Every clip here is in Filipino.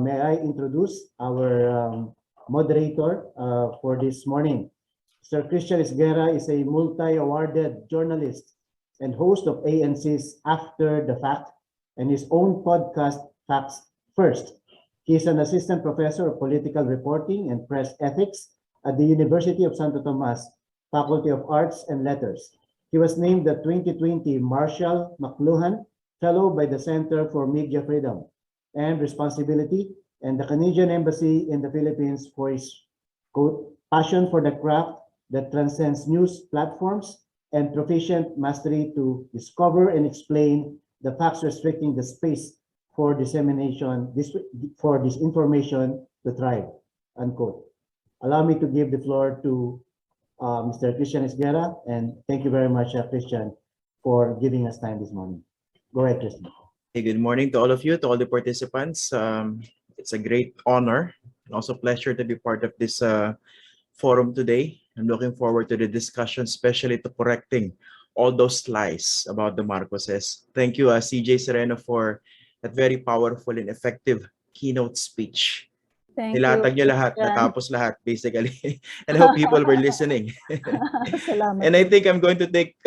may I introduce our moderator for this morning. Sir Christian Esguerra is a multi-awarded journalist and host of ANC's After the Fact and his own podcast, Facts First. He is an assistant professor of political reporting and press ethics at the University of Santo Tomas, Faculty of Arts and Letters. He was named the 2020 Marshall McLuhan Fellow by the Center for Media Freedom and Responsibility and the Canadian Embassy in the Philippines for his, quote, passion for the craft that transcends news platforms and proficient mastery to discover and explain the facts restricting the space for dissemination, for disinformation to thrive, unquote. Allow me to give the floor to Mr. Christian Esguerra, and thank you very much, Christian, for giving us time this morning. Go ahead, Christian. Hey, good morning to all of you, to all the participants. It's a great honor and also pleasure to be part of this forum today. I'm looking forward to the discussion, especially to correcting all those lies about the Marcoses. Thank you, CJ Sereno, for that very powerful and effective keynote speech. Thank Nilatag you, niyo lahat, Christian. natapos lahat, basically. And I hope people were listening. And I think I'm going to take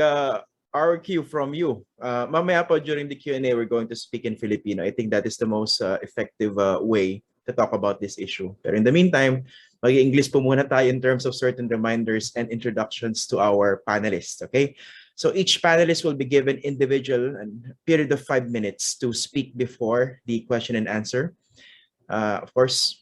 our cue from you. Mamaya po during the Q&A, we're going to speak in Filipino. I think that is the most effective way to talk about this issue. But in the meantime, mag-English po muna tayo in terms of certain reminders and introductions to our panelists, okay? So each panelist will be given individual and period of 5 minutes to speak before the question and answer. Of course,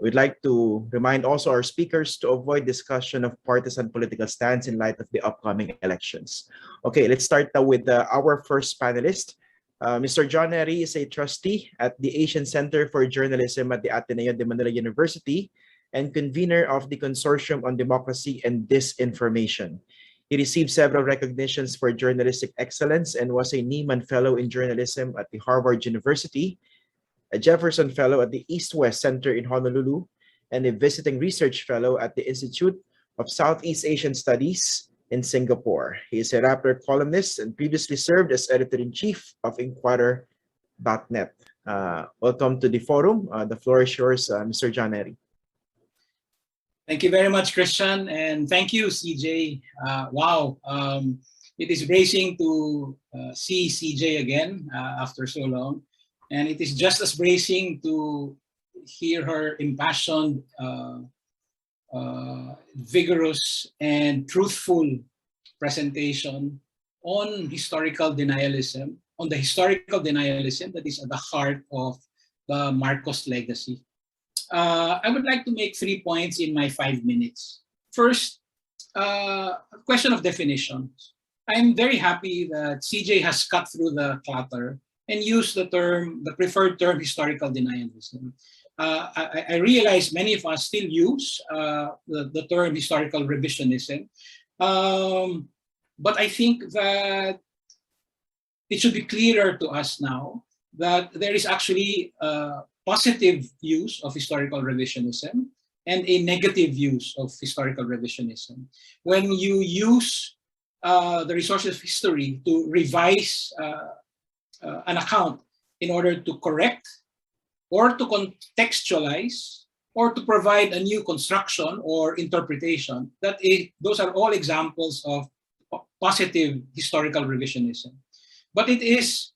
we'd like to remind also our speakers to avoid discussion of partisan political stance in light of the upcoming elections. Okay, let's start now with our first panelist. Mr. John Nery is a trustee at the Asian Center for Journalism at the Ateneo de Manila University and convener of the Consortium on Democracy and Disinformation. He received several recognitions for journalistic excellence and was a Nieman Fellow in Journalism at the Harvard University, a Jefferson Fellow at the East-West Center in Honolulu, and a visiting research fellow at the Institute of Southeast Asian Studies in Singapore. He is a Rappler columnist and previously served as editor-in-chief of Inquirer.net. Welcome to the forum. The floor is yours, Mr. John Nery. Thank you very much, Christian, and thank you, CJ. Wow, it is bracing to see CJ again after so long. And it is just as bracing to hear her impassioned, vigorous, and truthful presentation on historical denialism, on the historical denialism that is at the heart of the Marcos legacy. I would like to make 3 points in my 5 minutes. First, a question of definitions. I'm very happy that CJ has cut through the clutter and use the term, the preferred term, historical denialism. I realize many of us still use the term historical revisionism, but I think that it should be clearer to us now that there is actually a positive use of historical revisionism and a negative use of historical revisionism. When you use the resources of history to revise an account in order to correct or to contextualize or to provide a new construction or interpretation, those are all examples of positive historical revisionism. But it is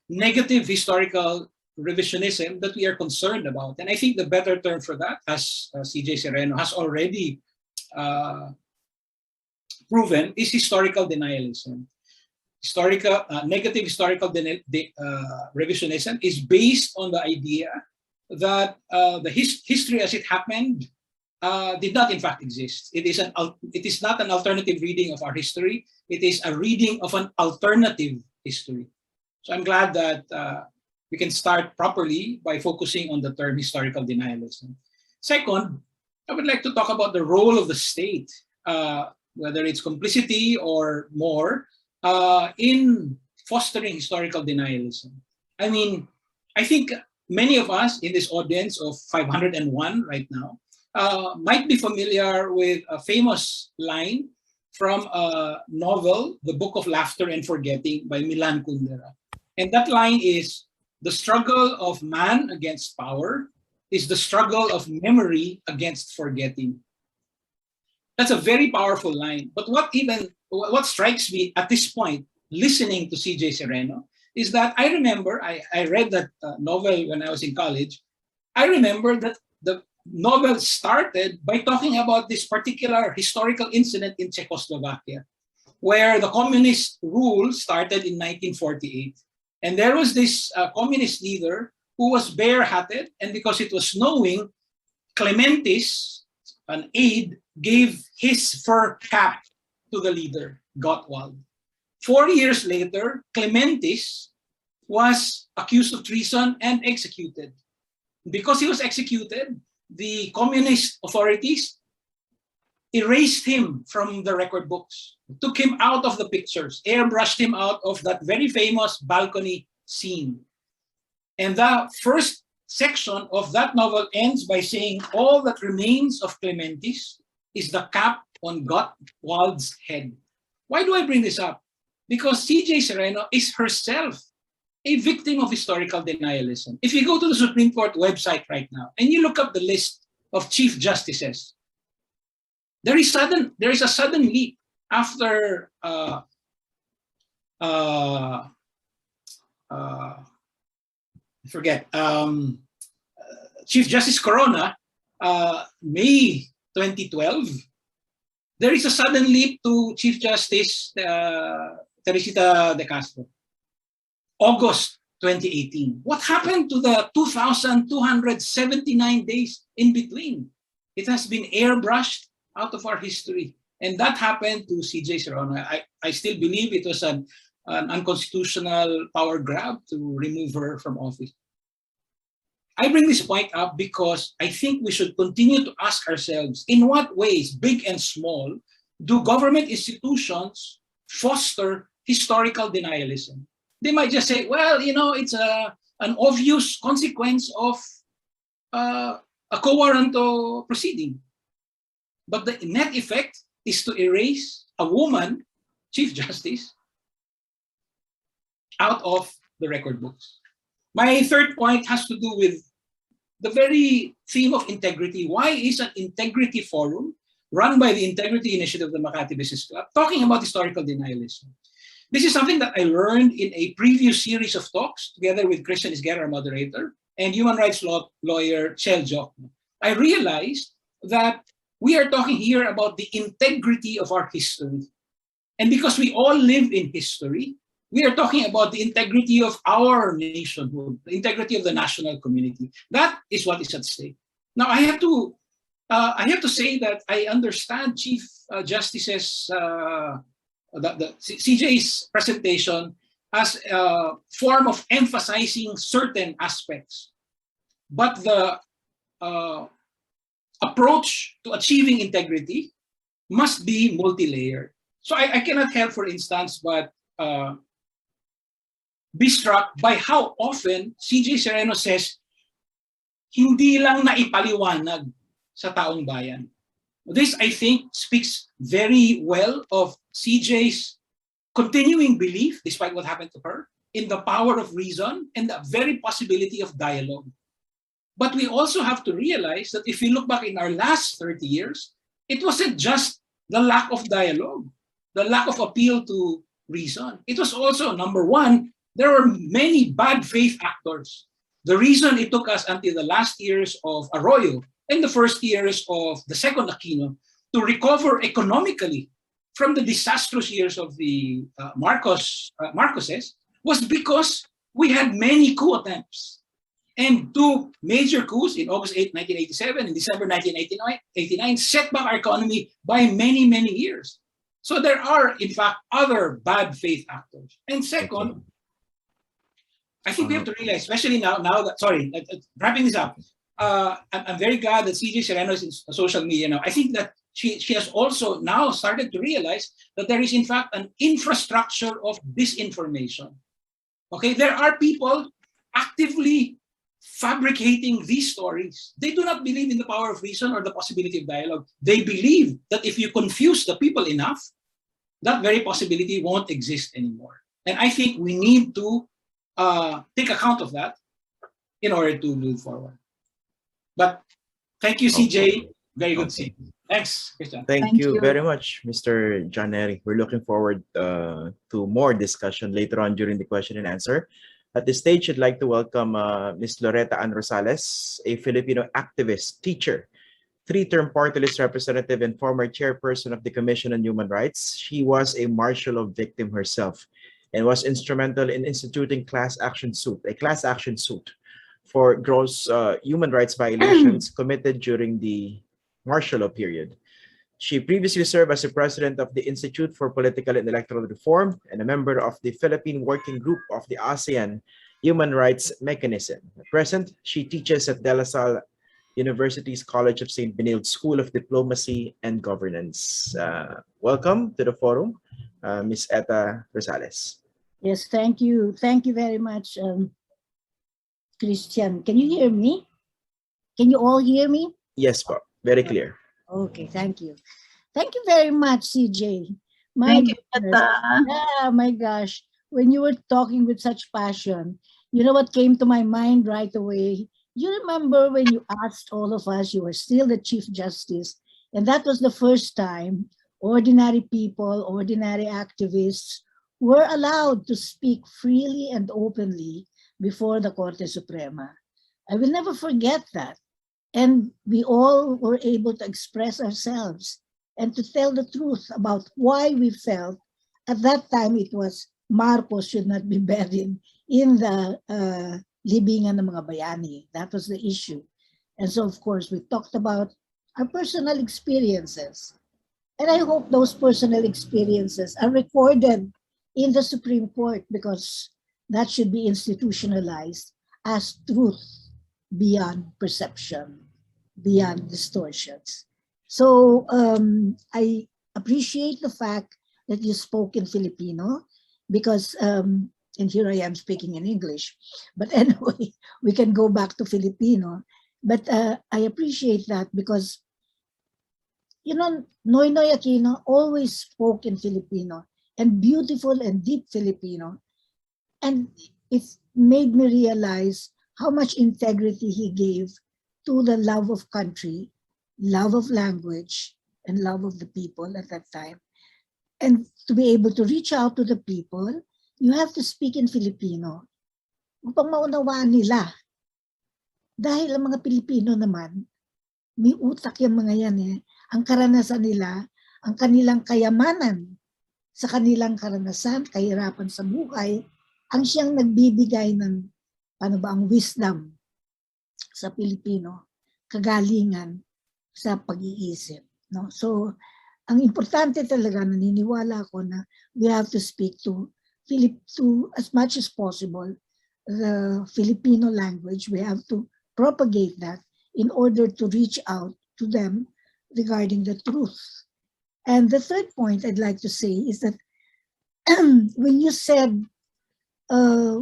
negative historical revisionism that we are concerned about. And I think the better term for that, as CJ Sereno has already proven, is historical denialism. Negative historical revisionism is based on the idea that the history as it happened did not in fact exist. It is not an alternative reading of our history. It is a reading of an alternative history. So I'm glad that we can start properly by focusing on the term historical denialism. Second, I would like to talk about the role of the state, whether it's complicity or more, in fostering historical denialism. I mean, I think many of us in this audience of 501 right now might be familiar with a famous line from a novel, The Book of Laughter and Forgetting by Milan Kundera. And that line is, "The struggle of man against power is the struggle of memory against forgetting. That's a very powerful line. But what strikes me at this point, listening to C.J. Sereno, is that I remember, I read that novel when I was in college. I remember that the novel started by talking about this particular historical incident in Czechoslovakia, where the communist rule started in 1948. And there was this communist leader who was barehatted, and because it was snowing, Clementis, an aide, gave his fur cap to the leader, Gottwald. 4 years later, Clementis was accused of treason and executed. Because he was executed, the communist authorities erased him from the record books, took him out of the pictures, airbrushed him out of that very famous balcony scene. And the first section of that novel ends by saying all that remains of Clementis is the cap on Gottwald's head. Why do I bring this up? Because C.J. Sereno is herself a victim of historical denialism. If you go to the Supreme Court website right now and you look up the list of chief justices, there is a sudden leap after Chief Justice Corona, May 2012. There is a sudden leap to Chief Justice Teresita de Castro, August 2018. What happened to the 2,279 days in between? It has been airbrushed out of our history. And that happened to C.J. Sereno. I still believe it was an unconstitutional power grab to remove her from office. I bring this point up because I think we should continue to ask ourselves, in what ways, big and small, do government institutions foster historical denialism? They might just say, well, it's an obvious consequence of a quo warranto proceeding. But the net effect is to erase a woman, Chief Justice, out of the record books. My third point has to do with the very theme of integrity. Why is an integrity forum run by the Integrity Initiative of the Makati Business Club talking about historical denialism? This is something that I learned in a previous series of talks together with Christian Isguera, our moderator, and human rights lawyer Chel Jokno. I realized that we are talking here about the integrity of our history. And because we all live in history, we are talking about the integrity of our nationhood, the integrity of the national community. That is what is at stake. Now, I have to say that I understand Chief Justice's CJ's presentation as a form of emphasizing certain aspects, but the approach to achieving integrity must be multi-layered. So I cannot help, for instance, but be struck by how often C.J. Sereno says, hindi lang naipaliwanag sa taong bayan. This, I think, speaks very well of C.J.'s continuing belief, despite what happened to her, in the power of reason and the very possibility of dialogue. But we also have to realize that if we look back in our last 30 years, it wasn't just the lack of dialogue, the lack of appeal to reason. It was also, number one, there were many bad faith actors. The reason it took us until the last years of Arroyo and the first years of the second Aquino to recover economically from the disastrous years of the Marcoses was because we had many coup attempts. And two major coups in August 8, 1987 and December 1989 set back our economy by many, many years. So there are, in fact, other bad faith actors. And second, I think we have to realize, especially now that, wrapping this up, I'm very glad that C.J. Sereno is in social media now. I think that she has also now started to realize that there is, in fact, an infrastructure of disinformation. Okay, there are people actively fabricating these stories. They do not believe in the power of reason or the possibility of dialogue. They believe that if you confuse the people enough, that very possibility won't exist anymore. And I think we need to take account of that in order to move forward. But thank you, Okay. CJ. Very good Okay. scene. Thanks, Christian. Thank Thank you you. very much, Mr. John Neri. We're looking forward to more discussion later on during the question and answer. At this stage, I'd like to welcome Ms. Loretta Ann Rosales, a Filipino activist, teacher, three-term party list representative, and former chairperson of the Commission on Human Rights. She was a martial law victim herself and was instrumental in instituting a class action suit for gross human rights violations committed during the martial law period. She previously served as the president of the Institute for Political and Electoral Reform and a member of the Philippine Working Group of the ASEAN Human Rights Mechanism. At present, she teaches at De La Salle University's College of St. Benilde School of Diplomacy and Governance. Welcome to the forum, Ms. Eta Rosales. Yes, thank you. Thank you very much, Christian. Can you hear me? Can you all hear me? Yes, po. Very clear. Okay, thank you. Thank you very much, CJ. Thank you, goodness. Tata. Yeah, my gosh. When you were talking with such passion, you know what came to my mind right away? You remember when you asked all of us, you were still the Chief Justice, and that was the first time ordinary people, ordinary activists were allowed to speak freely and openly before the Corte Suprema. I will never forget that. And we all were able to express ourselves and to tell the truth about why we felt at that time it was Marcos should not be buried in the libingan ng mga bayani. That was the issue. And so, of course, we talked about our personal experiences. And I hope those personal experiences are recorded in the Supreme Court because that should be institutionalized as truth beyond perception, beyond distortions. So I appreciate the fact that you spoke in Filipino because, and here I am speaking in English, but anyway, we can go back to Filipino. But I appreciate that because, you know, Noynoy Aquino always spoke in Filipino and beautiful and deep Filipino. And it made me realize how much integrity he gave to the love of country, love of language, and love of the people at that time. And to be able to reach out to the people, you have to speak in Filipino upang maunawaan nila. Dahil ang mga Pilipino naman, may utak yung mga yan eh. Ang karanasan nila, ang kanilang kayamanan sa kanilang karanasan, kahirapan sa buhay, ang siyang nagbibigay ng paano ba ang wisdom sa Pilipino, kagalingan sa pag-iisip. No? So, ang importante talaga, naniniwala ako na we have to speak to as much as possible the Filipino language. We have to propagate that in order to reach out to them regarding the truth. And the third point I'd like to say is that when you said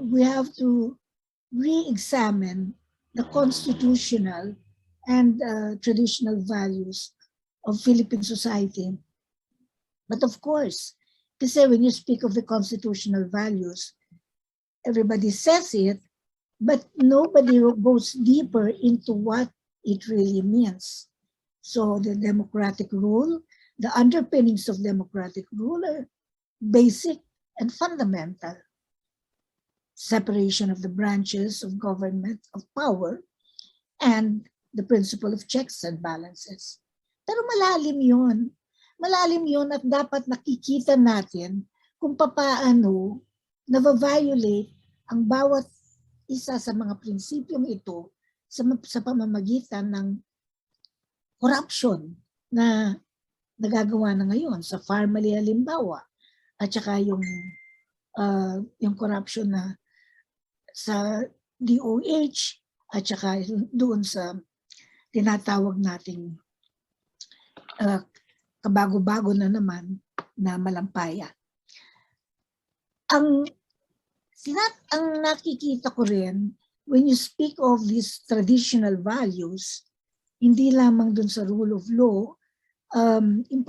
we have to re-examine the constitutional and traditional values of Philippine society. But of course, kasi when you speak of the constitutional values, everybody says it, but nobody goes deeper into what it really means. So the democratic rule, the underpinnings of democratic rule are basic and fundamental. Separation of the branches of government, of power, and the principle of checks and balances. Pero malalim yun. Malalim yun at dapat nakikita natin kung papaano na-violate ang bawat isa sa mga prinsipyong ito sa pamamagitan ng corruption na nagagawa na ngayon sa family halimbawa at saka yung corruption na sa DOH at saka doon sa tinatawag nating kabago-bago na naman na malampaya. Ang nakikita ko rin, when you speak of these traditional values, hindi lamang dun sa rule of law, in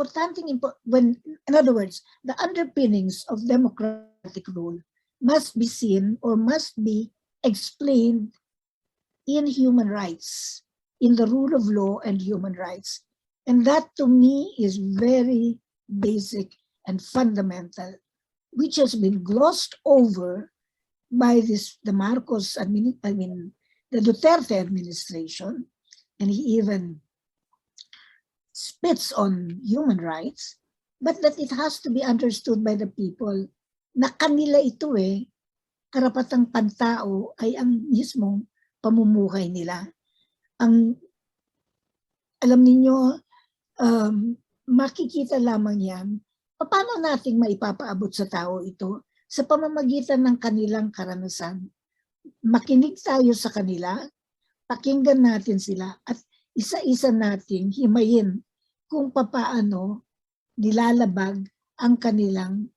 other words, the underpinnings of democratic rule must be seen or must be explained in human rights, in the rule of law and human rights. And that to me is very basic and fundamental, which has been glossed over by the Marcos, the Duterte administration, and he even spits on human rights, but that it has to be understood by the people na kanila ito karapatang pantao ay ang mismong pamumuhay nila. Alam ninyo, makikita lamang yan, paano nating maipapaabot sa tao ito sa pamamagitan ng kanilang karanasan. Makinig tayo sa kanila, pakinggan natin sila, at isa-isa nating himayin kung papaano nilalabag ang kanilang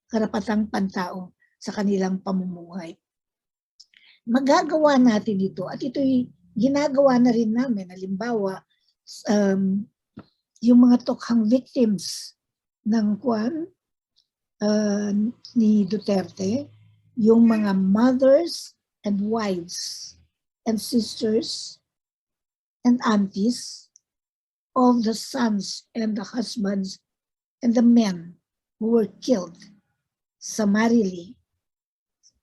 karapatang pantao sa kanilang pamumuhay. Magagawa natin ito, at ito'y ginagawa na rin namin. Halimbawa, yung mga tokhang victims ng ni Duterte, yung mga mothers and wives and sisters and aunties of the sons and the husbands and the men who were killed summarily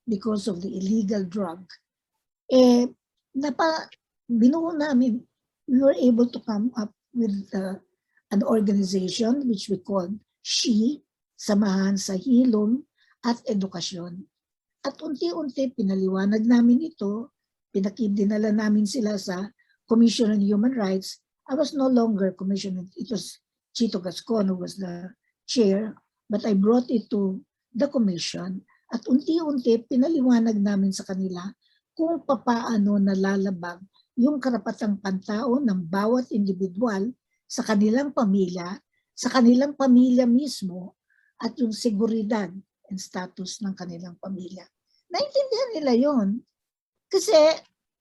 because of the illegal drug. Binuo namin, we were able to come up with an organization which we called SHE, Samahan sa Hilom at Edukasyon. At unti-unti pinaliwanag namin ito, dinala namin sila sa Commission on Human Rights. I was no longer commissioner, it was Chito Gascon who was the chair, but I brought it to the commission. At unti-unti pinaliwanag namin sa kanila kung papaano nalalabag yung karapatang pantao ng bawat individual sa kanilang pamilya mismo, at yung seguridad and status ng kanilang pamilya. Naintindihan nila yon. Kasi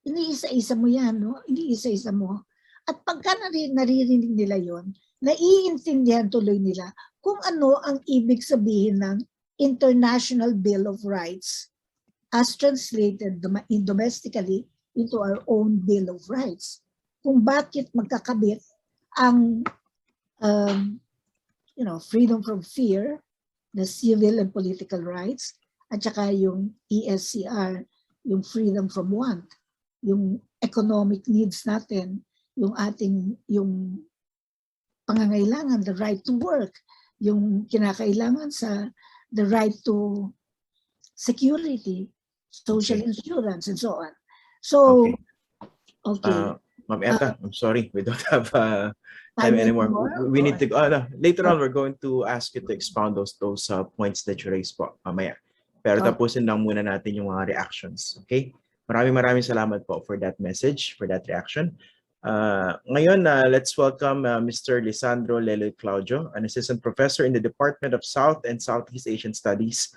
iniisa-isa mo yan, no? Iniisa-isa mo. At pagka naririnig nila yon, naiintindihan tuloy nila kung ano ang ibig sabihin ng International Bill of Rights as translated domestically into our own Bill of Rights. Kung bakit magkakabit ang freedom from fear, the civil and political rights, at saka yung ESCR, yung freedom from want, yung economic needs natin, yung pangangailangan, the right to work, yung kinakailangan sa the right to security, social insurance, and so on. So, okay. Ma'am Etta, I'm sorry, we don't have time anymore. We need to go. Later on, we're going to ask you to expound those points that you raised po mamaya. Pero tapusin lang muna natin yung mga reactions. Okay? Maraming salamat po for that message, for that reaction. Ngayon, let's welcome Mr. Lisandro Leloy Claudio, an assistant professor in the Department of South and Southeast Asian Studies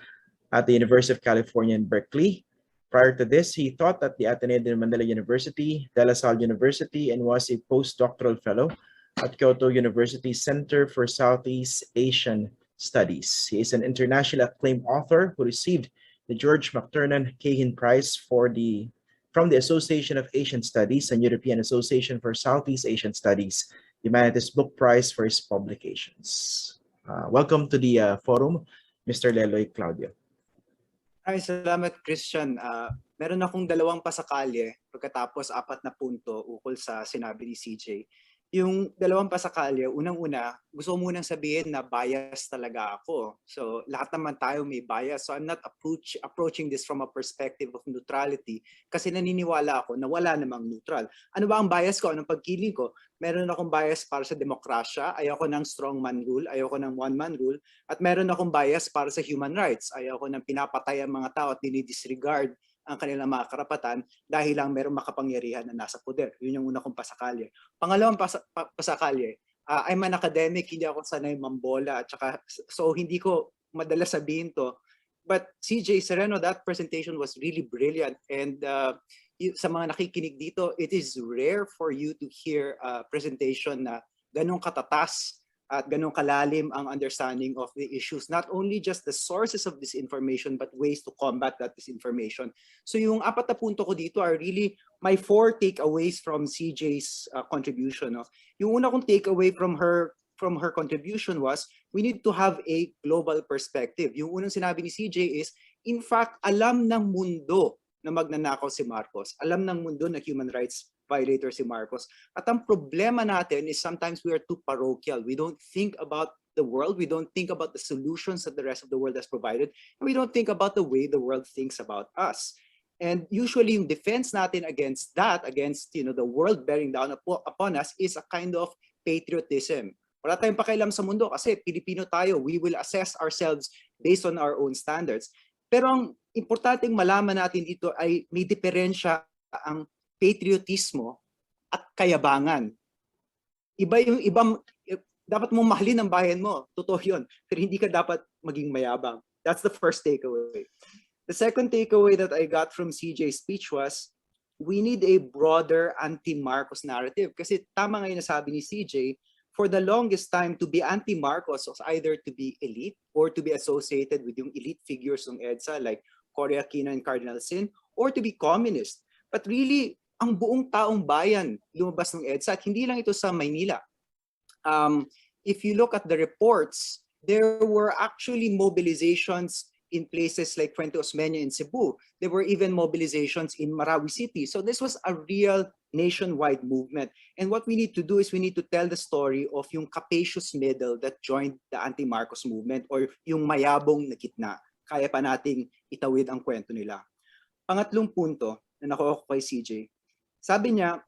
at the University of California in Berkeley. Prior to this, he taught at the Ateneo de Manila University, De La Salle University, and was a postdoctoral fellow at Kyoto University Center for Southeast Asian Studies. He is an internationally acclaimed author who received the George McTurnan Cahin Prize from the Association of Asian Studies and European Association for Southeast Asian Studies, Humanities Book Prize for his publications. Welcome to the forum, Mr. Leloy Claudio. Ay, salamat, Christian. Meron akong dalawang pasakalye pagkatapos 4 na punto ukol sa sinabi ni CJ. Yung dalawang pasakalye, unang-una, gusto ko munang sabihin na bias talaga ako. So, lahat naman tayo may bias. So, I'm not approaching this from a perspective of neutrality kasi naniniwala ako na wala namang neutral. Ano ba ang bias ko? Anong pagkiling ko? Meron akong bias para sa demokrasya. Ayoko ng strongman rule. Ayoko ng one-man rule. At meron akong bias para sa human rights. Ayoko ng pinapatay ang mga tao at dinidisregard ang kanilang mga karapatan dahil lang merong makapangyarihan na nasa poder. Yun yung una kong pasakalye. Pangalawang pasakalye, I'm an academic, hindi ako sanay mambola, at saka, so hindi ko madalas sabihin to. But CJ Sereno, that presentation was really brilliant, and sa mga nakikinig dito, it is rare for you to hear a presentation na ganun katatas at ganun kalalim ang understanding of the issues. Not only just the sources of disinformation, but ways to combat that disinformation. So yung 4 na punto ko dito are really my 4 takeaways from CJ's contribution. No? Yung una kong takeaway from her contribution was, we need to have a global perspective. Yung unang sinabi ni CJ is, in fact, alam ng mundo na magnanakaw si Marcos. Alam ng mundo na human rights violator si Marcos. At ang problema natin is sometimes we are too parochial. We don't think about the world. We don't think about the solutions that the rest of the world has provided. And we don't think about the way the world thinks about us. And usually yung defense natin against that, against the world bearing down upon us, is a kind of patriotism. Wala tayong pakialam sa mundo kasi Pilipino tayo. We will assess ourselves based on our own standards. Pero ang importanteng malaman natin dito ay may diferensya ang patriotismo at kayabangan. Dapat mong mahalin ang bayan mo. Totoo yun. Pero hindi ka dapat maging mayabang. That's the first takeaway. The second takeaway that I got from CJ's speech was, we need a broader anti-Marcos narrative. Kasi tama nga yung nasabi ni CJ, for the longest time, to be anti-Marcos was either to be elite or to be associated with yung elite figures ng EDSA like Cory Aquino and Cardinal Sin, or to be communist. But really, ang buong taong bayan lumabas ng EDSA, at hindi lang ito sa Maynila. If you look at the reports, there were actually mobilizations in places like Fuente Osmeña in Cebu. There were even mobilizations in Marawi City. So this was a real nationwide movement. And what we need to do is we need to tell the story of yung capacious middle that joined the anti-Marcos movement, or yung mayabong na gitna. Kaya pa nating itawid ang kwento nila. Pangatlong punto na nakuha ko kay CJ, sabi niya,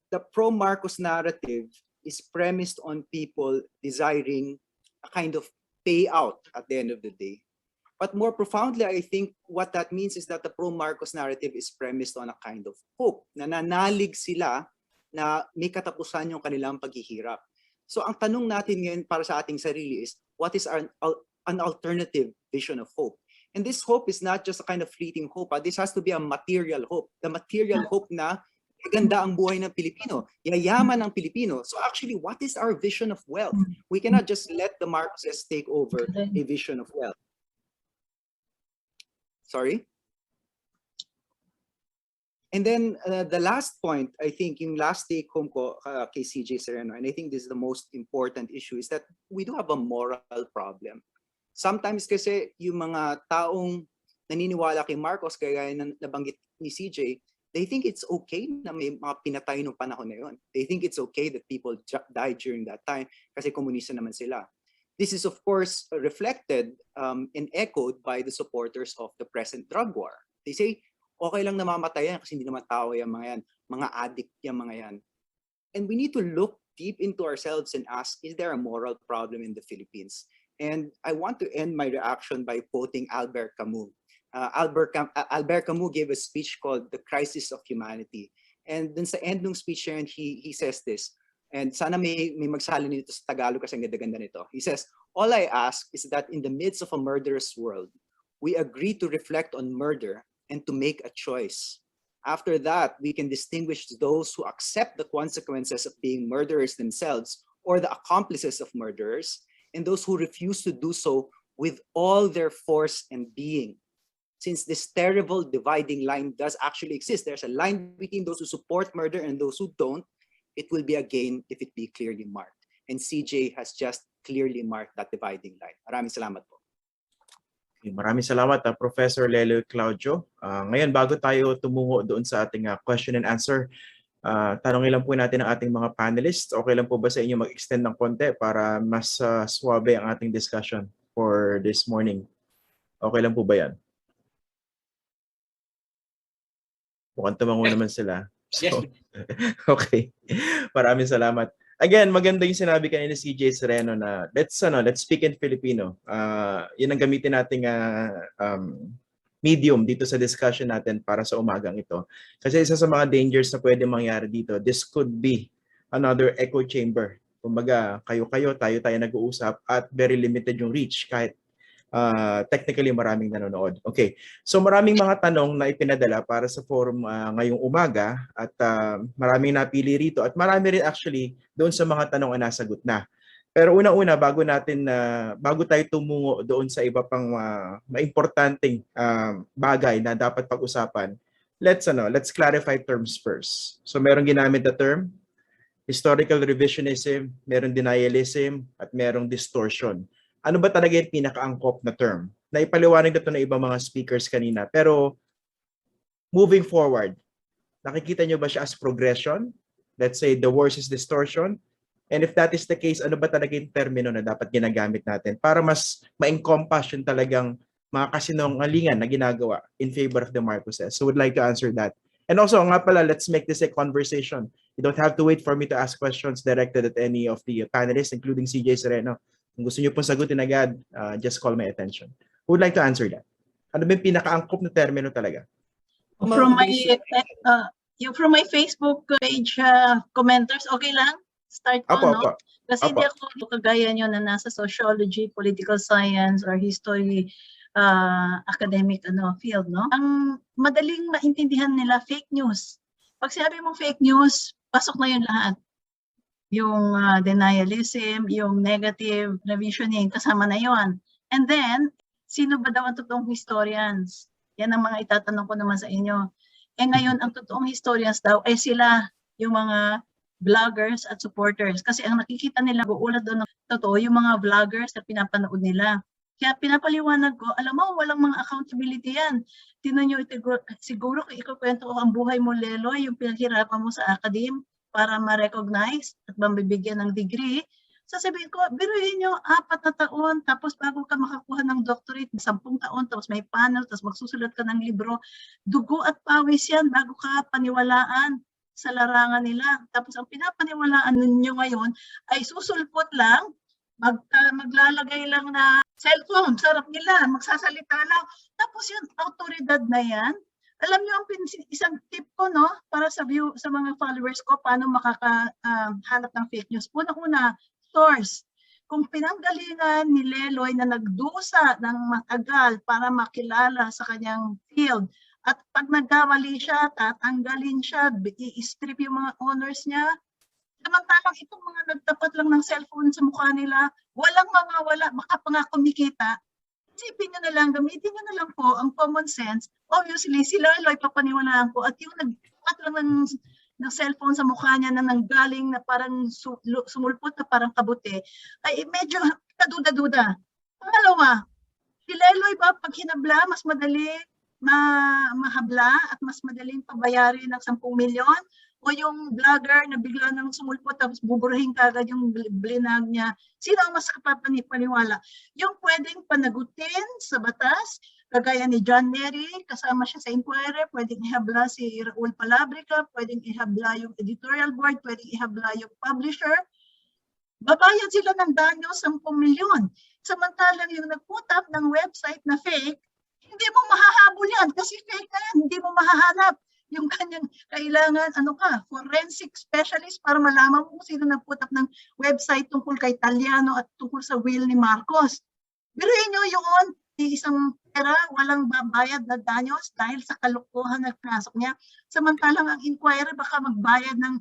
the pro-Marcos narrative is premised on people desiring a kind of payout at the end of the day. But more profoundly, I think what that means is that the pro-Marcos narrative is premised on a kind of hope. Nananalig sila na may katapusan yung kanilang paghihirap. So ang tanong natin ngayon para sa ating sarili is, what is an alternative vision of hope? And this hope is not just a kind of fleeting hope. This has to be a material hope. The material hope na maganda ang buhay ng Pilipino, yayaman ng Pilipino. So actually, what is our vision of wealth? We cannot just let the Marxists take over a vision of wealth. Sorry? And then the last point, I think, yung last take home ko kay CJ Sereno, and I think this is the most important issue, is that we do have a moral problem. Sometimes kasi yung mga taong naniniwala kay Marcos, kaya nabanggit ni CJ, they think it's okay na may mga pinatay noong panahon na yun. They think it's okay that people died during that time kasi komunista naman sila. This is, of course, reflected and echoed by the supporters of the present drug war. They say, okay lang namamatay yan kasi hindi naman tao yung mga yan, mga addict yung mga yan. And we need to look deep into ourselves and ask, is there a moral problem in the Philippines? And I want to end my reaction by quoting Albert Camus. Albert Camus gave a speech called The Crisis of Humanity. And then sa end ng speech niya, he says this, and sana may magsalin nito sa Tagalog kasi ang ganda-ganda nito. He says, all I ask is that in the midst of a murderous world, we agree to reflect on murder and to make a choice. After that, we can distinguish those who accept the consequences of being murderers themselves or the accomplices of murderers, and those who refuse to do so with all their force and being. Since this terrible dividing line does actually exist, there's a line between those who support murder and those who don't, it will be a gain if it be clearly marked. And CJ has just clearly marked that dividing line. Maraming salamat po. Okay, maraming salamat, Professor Lelo Claudio. Ngayon, bago tayo tumungo doon sa ating question and answer, tanongin lang po natin ang ating mga panelists. Okay lang po ba sa inyo mag-extend ng konti para mas suwabe ang ating discussion for this morning? Okay lang po ba yan? Mukhang tumango naman sila. So, Yes. okay. Maraming salamat. Again, maganda yung sinabi kanina si CJ Sereno na let's speak in Filipino. Yun ang gamitin nating medium dito sa discussion natin para sa umagang ito. Kasi isa sa mga dangers na pwede mangyari dito, this could be another echo chamber. Kumbaga, kayo-kayo, tayo-tayo nag-uusap at very limited yung reach kahit technically maraming nanonood. Okay, so maraming mga tanong na ipinadala para sa forum ngayong umaga at maraming napili rito at marami rin actually doon sa mga tanong na nasagot na. Pero unang-una, bago tayo tumungo doon sa iba pang maimportanteng bagay na dapat pag-usapan, let's clarify terms first. So merong ginamit na term, historical revisionism, merong denialism, at merong distortion. Ano ba talaga yung pinaka-angkop na term? Naipaliwanag na ito ng ibang mga speakers kanina. Pero moving forward, nakikita nyo ba siya as progression? Let's say the worst is distortion. And if that is the case, ano ba talaga yung termino na dapat ginagamit natin para mas ma-encompass yung talagang mga kasinungalingan na ginagawa in favor of the Marcoses? So would like to answer that. And also, nga pala, let's make this a conversation. You don't have to wait for me to ask questions directed at any of the panelists, including CJ Sereno. Kung gusto niyo pong sagutin agad, just call my attention. Who would like to answer that? Ano ba yung pinaka-angkop na termino talaga? From my Facebook page commenters, okay lang? Start ko, no? Apo. Kasi hindi ako kagaya nyo na nasa sociology, political science, or history academic field, no? Ang madaling maintindihan nila, fake news. Pag sinabi mong fake news, pasok na yun lahat. Yung denialism, yung negative revisioning, kasama na yon. And then, sino ba daw ang totoong historians? Yan ang mga itatanong ko naman sa inyo. Eh ngayon, ang totoong historians daw ay sila, yung mga vloggers at supporters. Kasi ang nakikita nila, uulat doon ng totoo, yung mga vloggers na pinapanood nila. Kaya pinapaliwanag ko, alam mo, walang mga accountability yan. Tinan nyo, siguro kung ikukwento ko ang buhay mo, Leloy, yung pinaghirapan mo sa academe para ma-recognize at mabibigyan ng degree, sasabihin ko, biruin nyo, 4 na taon, tapos bago ka makakuha ng doctorate, 10 taon, tapos may panel, tapos magsusulat ka ng libro. Dugo at pawis yan bago ka paniwalaan sa larangan nila. Tapos ang pinapaniwalaan ninyo ngayon ay susulpot lang, maglalagay lang na cellphone, sarap nila, magsasalita lang. Tapos yung autoridad na yan, alam niyo ang isang tip ko, no, para sa mga followers ko, paano makakahanap ng fake news. Una-una, source. Kung pinanggalingan ni Leloy na nagdusa ng matagal para makilala sa kanyang field, at pag nagkamali siya, tatanggalin siya, i-strip yung mga honors niya. Samantalang itong mga nagtapat lang ng cellphone sa mukha nila, walang mawawala, baka pa nga kumikita. Isipin nyo na lang, gamitin nyo na lang po ang common sense. Obviously, si Leloy papaniwalaan ko at yung nagtapat lang ng cellphone sa mukha niya na nanggaling na parang sumulpot na parang kabuti, ay medyo kaduda-duda. Pangalawa, si Leloy ba pag hinabla, mas madali mahabla at mas madaling pabayarin ng 10 milyon? O yung vlogger na bigla nang sumulpot tapos buburahin kagad yung blinag niya? Sino ang mas kapapaniwala? Yung pwedeng panagutin sa batas, kagaya ni John Nery, kasama siya sa inquiry, pwedeng ihabla si Raul Palabrica, pwedeng ihabla yung editorial board, pwedeng ihabla yung publisher. Babayad sila ng danyo 10 milyon. Samantalang yung nag-put up ng website na fake, hindi mo mahahabol yan kasi fake na yan, hindi mo mahahanap yung kanyang kailangan, forensic specialist para malaman mo kung sino nag-put up ng website tungkol kay Taliano at tungkol sa will ni Marcos. Biruin nyo yun, isang pera, walang babayad na danyos dahil sa kalokohan na pinasok niya. Samantalang ang inquiry baka magbayad ng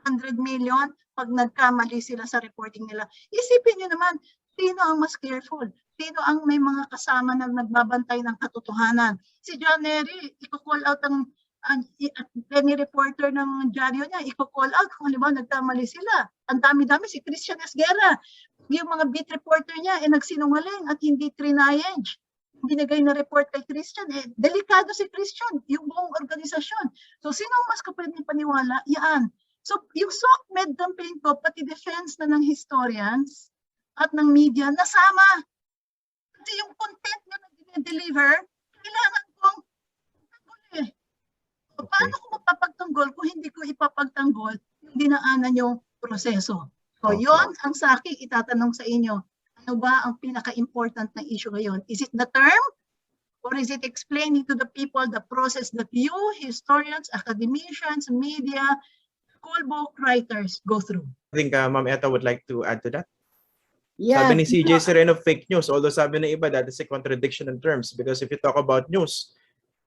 100 million pag nagkamali sila sa reporting nila. Isipin nyo naman, sino ang mas careful? Sino ang may mga kasama na nagbabantay ng katotohanan? Si John Nery, i-call out any reporter ng dyaryo niya, i-call out kung halimbawa nagkamali sila. Ang dami-dami, si Christian Esguerra, yung mga beat reporter niya, nagsinungaling at hindi trinayage. Binigay na report kay Christian, delikado si Christian, yung buong organisasyon. So, sino ang mas kapwedeng paniwala? Yan. So, yung SOCMED campaign ko, pati defense na ng historians at ng media, nasama. Kasi yung content na nag-deliver, kailangan kong tanggol. So, paano ko mapapagtanggol kung hindi ko ipapagtanggol yung dinaanan yung proseso? So, yon ang sa akin itatanong sa inyo. Ano ba ang pinaka-important na issue ngayon? Is it the term? Or is it explaining to the people the process that you, historians, academicians, media, school book writers go through? I think Ma'am Etta would like to add to that. Yeah. Sabi ni CJ Sereno, fake news. Although sabi ng iba, that is a contradiction in terms. Because if you talk about news,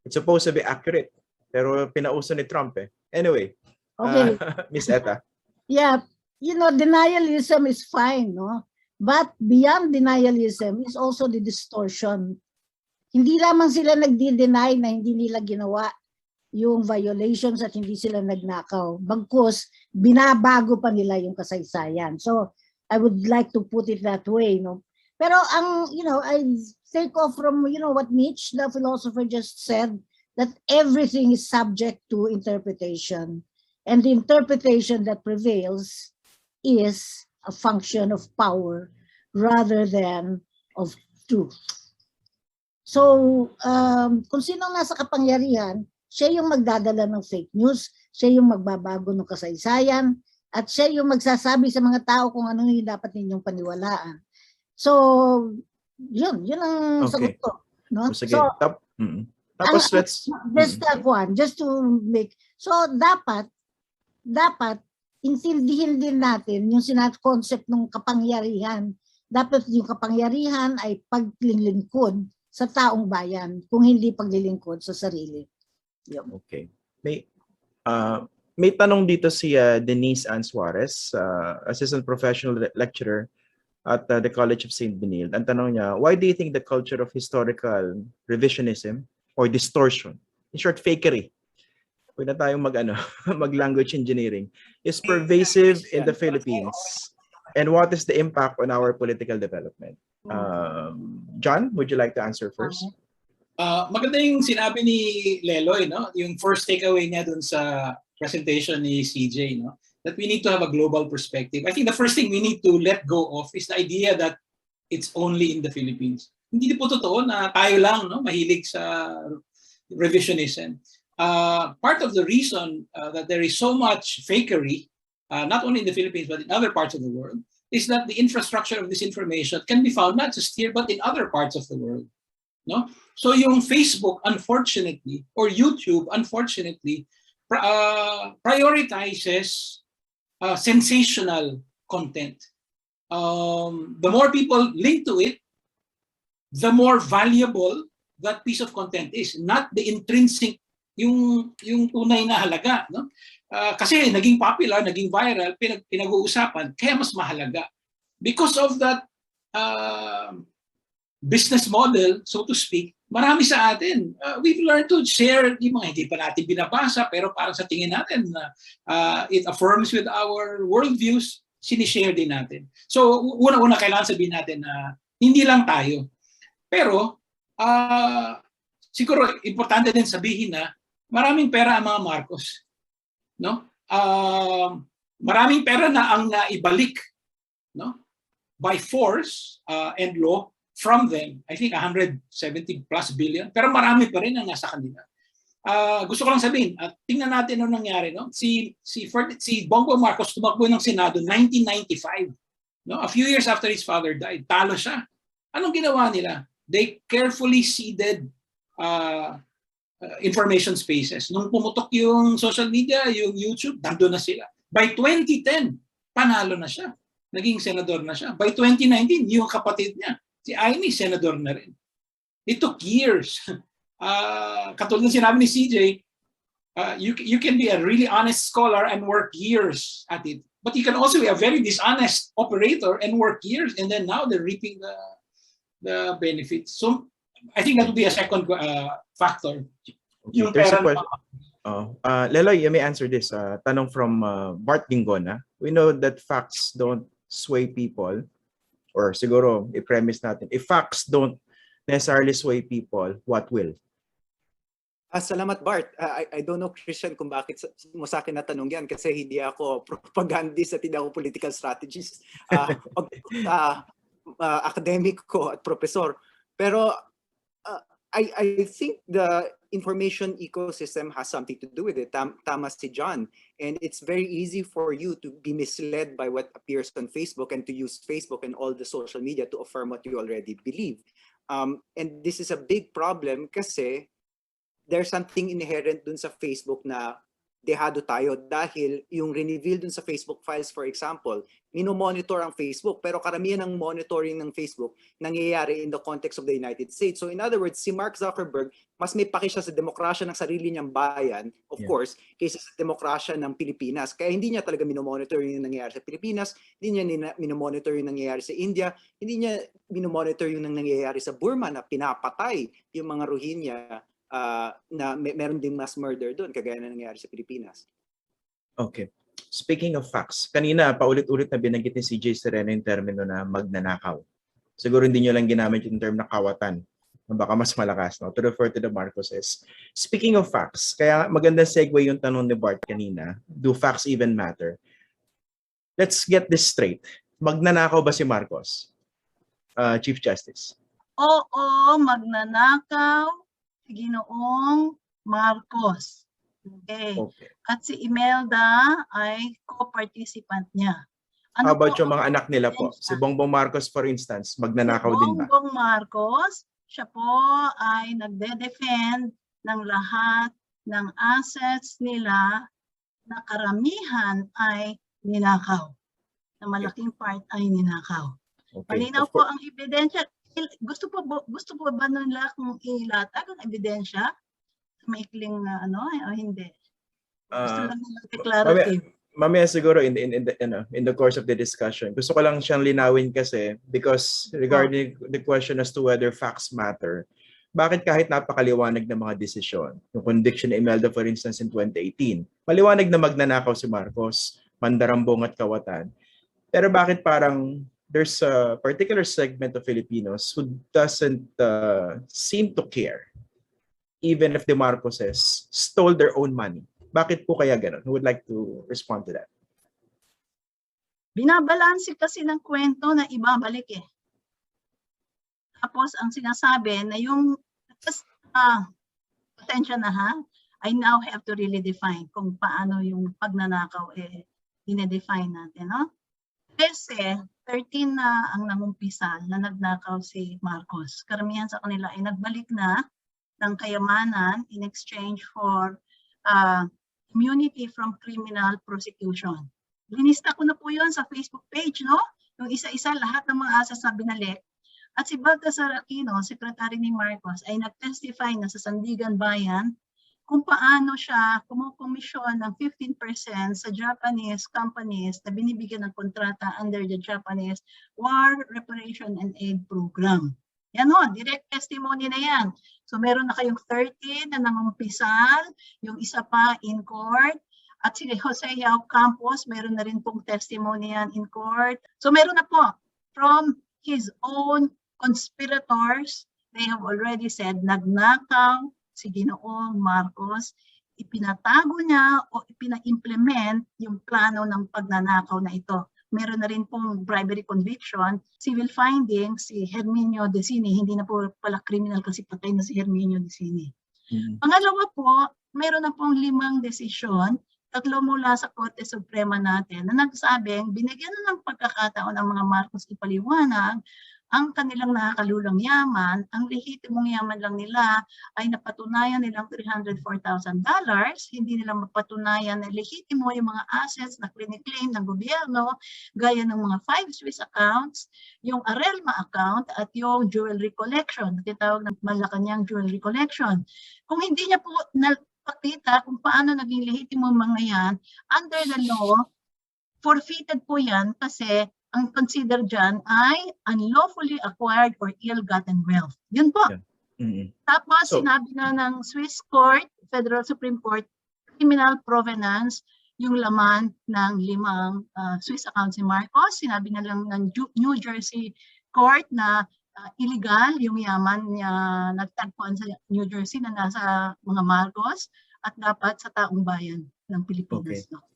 it's supposed to be accurate. Pero pinauso ni Trump eh. Anyway, Okay. Miss Etta. Yeah, denialism is fine, no? But beyond denialism is also the distortion. Hindi lamang sila nagdi-deny na hindi nila ginawa yung violations at hindi sila nagnakaw. Bagkus, binabago pa nila yung kasaysayan. So, I would like to put it that way, no? Pero I take off from, what Nietzsche, the philosopher, just said, that everything is subject to interpretation. And the interpretation that prevails is a function of power rather than of truth. So, kung sino nasa kapangyarihan, siya yung magdadala ng fake news, siya yung magbabago ng kasaysayan, at siya yung magsasabi sa mga tao kung ano yung dapat ninyong paniwalaan. So, yun ang sagot ko. No? Sige. So, Tapos let's... Just that one, just to make... So, dapat intindihin din natin yung concept ng kapangyarihan. Dapat yung kapangyarihan ay paglilingkod sa taong bayan, kung hindi paglilingkod sa sarili. Okay. May tanong dito si Denise Ann Suarez, Assistant Professional Lecturer at the College of St. Benilde. Ang tanong niya, why do you think the culture of historical revisionism or distortion, in short, fakery, huwag na tayong mag-language engineering, is pervasive in the Philippines? And what is the impact on our political development? John, would you like to answer first? Maganda yung sinabi ni Leloy, no? Yung first takeaway niya dun sa presentation ni CJ, no? That we need to have a global perspective. I think the first thing we need to let go of is the idea that it's only in the Philippines. Hindi po totoo na tayo lang, no, mahilig sa revisionism. Part of the reason that there is so much fakery, not only in the Philippines but in other parts of the world, is that the infrastructure of this information can be found not just here but in other parts of the world. No? So yung Facebook, unfortunately, or YouTube, unfortunately, prioritizes sensational content. The more people link to it, the more valuable that piece of content is, not the intrinsic, yung tunay na halaga. No? Kasi naging popular, naging viral, pinag-uusapan, kaya mas mahalaga. Because of that business model, so to speak, marami sa atin, we've learned to share yung mga hindi pa natin binabasa, pero parang sa tingin natin, it affirms with our worldviews, sinishare din natin. So, una-una kailangan sabihin natin na hindi lang tayo. Pero, siguro, importante din sabihin na maraming pera ang mga Marcos. No? Maraming pera na ang naibalik, no? By force and law from them. I think 170 plus billion. Pero marami pa rin ang nasa kanila. Gusto ko lang sabihin, tingnan natin ano nangyari. No? Si Bongo Marcos tumakbo ng Senado 1995. No? A few years after his father died. Talo siya. Anong ginawa nila? They carefully seeded information spaces. Nung pumutok yung social media, yung YouTube, nandun na sila. By 2010, panalo na siya. Naging senador na siya. By 2019, yung kapatid niya, si Amy, senador na rin. It took years. Katulad ng sinabi ni CJ, you can be a really honest scholar and work years at it. But you can also be a very dishonest operator and work years, and then now they're reaping the benefits. So I think that would be a second factor. Yung There's a pera question. Leloy, you may answer this. Tanong from Bart Gingona. We know that facts don't sway people, or siguro i-premise natin, if facts don't necessarily sway people, what will? Salamat, Bart. I don't know, Christian, kung bakit mo sa akin natanong yan kasi hindi ako propagandist at hindi ako political strategist. Academic ko at professor. Pero I think the information ecosystem has something to do with it. Tama si John. And it's very easy for you to be misled by what appears on Facebook and to use Facebook and all the social media to affirm what you already believe. And this is a big problem kasi there's something inherent dun sa Facebook na dehado tayo dahil yung reveal dun sa Facebook files, for example, minomonitor ang Facebook, pero karamihan ng monitoring ng Facebook nangyayari in the context of the United States. So in other words, si Mark Zuckerberg, mas may paki siya sa demokrasya ng sarili niyang bayan, of course, kaysa sa demokrasya ng Pilipinas. Kaya hindi niya talaga minomonitor yung nangyayari sa Pilipinas, hindi niya minomonitor yung nangyayari sa India, hindi niya minomonitor yung nangyayari sa Burma na pinapatay yung mga Rohingya na meron ding mass murder doon, kagaya na nangyayari sa Pilipinas. Okay. Speaking of facts, kanina paulit-ulit na binanggit ni CJ Sereno yung termino na magnanakaw. Siguro hindi nyo lang ginamit yung term na kawatan. Baka mas malakas, no? To refer to the Marcoses. Speaking of facts, kaya magandang segue yung tanong ni Bart kanina, do facts even matter? Let's get this straight. Magnanakaw ba si Marcos? Chief Justice. Oo, magnanakaw si Ginoong Marcos. Okay. At si Imelda ay co-participant niya. How about yung mga anak nila po? Si Bongbong Marcos, for instance, magnanakaw din ba? Bongbong Marcos, siya po ay nagde-defend ng lahat ng assets nila na karamihan ay ninakaw. Na malaking part ay ninakaw. Malinaw po ang ebidensya. Gusto po ba nila kung ilatag ang ebidensya? Maikling o hindi? Gusto lang nila declarative. Mamaya siguro in the course of the discussion, gusto ko lang siyang linawin kasi because regarding the question as to whether facts matter, bakit kahit napakaliwanag ng mga desisyon, yung conviction ni Imelda for instance in 2018, maliwanag na magnanakaw si Marcos, mandarambong at kawatan, pero bakit parang there's a particular segment of Filipinos who doesn't seem to care even if the Marcoses stole their own money? Bakit po kaya ganun? Who would like to respond to that? Binabalanse kasi ng kwento na ibabalik eh. Tapos ang sinasabi na yung pasensya na ha, I now have to really define kung paano yung pagnanakaw dinedefine natin, no? Kasi 13 na ang nangumpisal na nagnakaw si Marcos. Karamihan sa kanila ay nagbalik na ng kayamanan in exchange for immunity from criminal prosecution. Linista ko na po yun sa Facebook page, no? Yung isa-isa lahat ng mga asas na binalik. At si Baltasar Aquino, secretary ni Marcos, ay nag-testify na sa Sandigan Bayan kung paano siya kumukomisyon ng 15% sa Japanese companies na binibigyan ng kontrata under the Japanese War Reparation and Aid Program. Yan ho, direct testimony na yan. So meron na kayong 13 na nangumpisal, yung isa pa in court, at si Jose Yao Campos, meron na rin pong testimony yan in court. So meron na po, from his own conspirators, they have already said, nagnakaw si Ginoong Marcos, ipinatago niya o ipina-implement yung plano ng pagnanakaw na ito. Meron na rin pong bribery conviction, civil findings, si Herminio Decini, hindi na po pala criminal kasi patay na si Herminio Decini. Pangalawa po, meron na pong 5 desisyon, 3 mula sa Korte Suprema natin na nagsabing binigyan na ng pagkakataon ng mga Marcos ipaliwanag ang kanilang nakakalulang yaman, ang lehitimong yaman lang nila ay napatunayan nilang $304,000, hindi nila mapatunayan na lehitimo yung mga assets na claim ng gobyerno, gaya ng mga 5 Swiss accounts, yung Arelma account at yung jewelry collection, tinatawag ng Malacanang jewelry collection. Kung hindi niya po napakita kung paano naging lehitimo mga yan, under the law, forfeited po yan kasi ang consider dyan ay unlawfully acquired or ill-gotten wealth. Yun po. Yeah. Tapos sinabi na ng Swiss Court, Federal Supreme Court, criminal provenance, yung laman ng 5 Swiss accounts ni Marcos. Sinabi na lang ng New Jersey Court na illegal yung yaman niya nagtagpuan sa New Jersey na nasa mga Marcos at dapat sa taong bayan ng Pilipinas. Okay.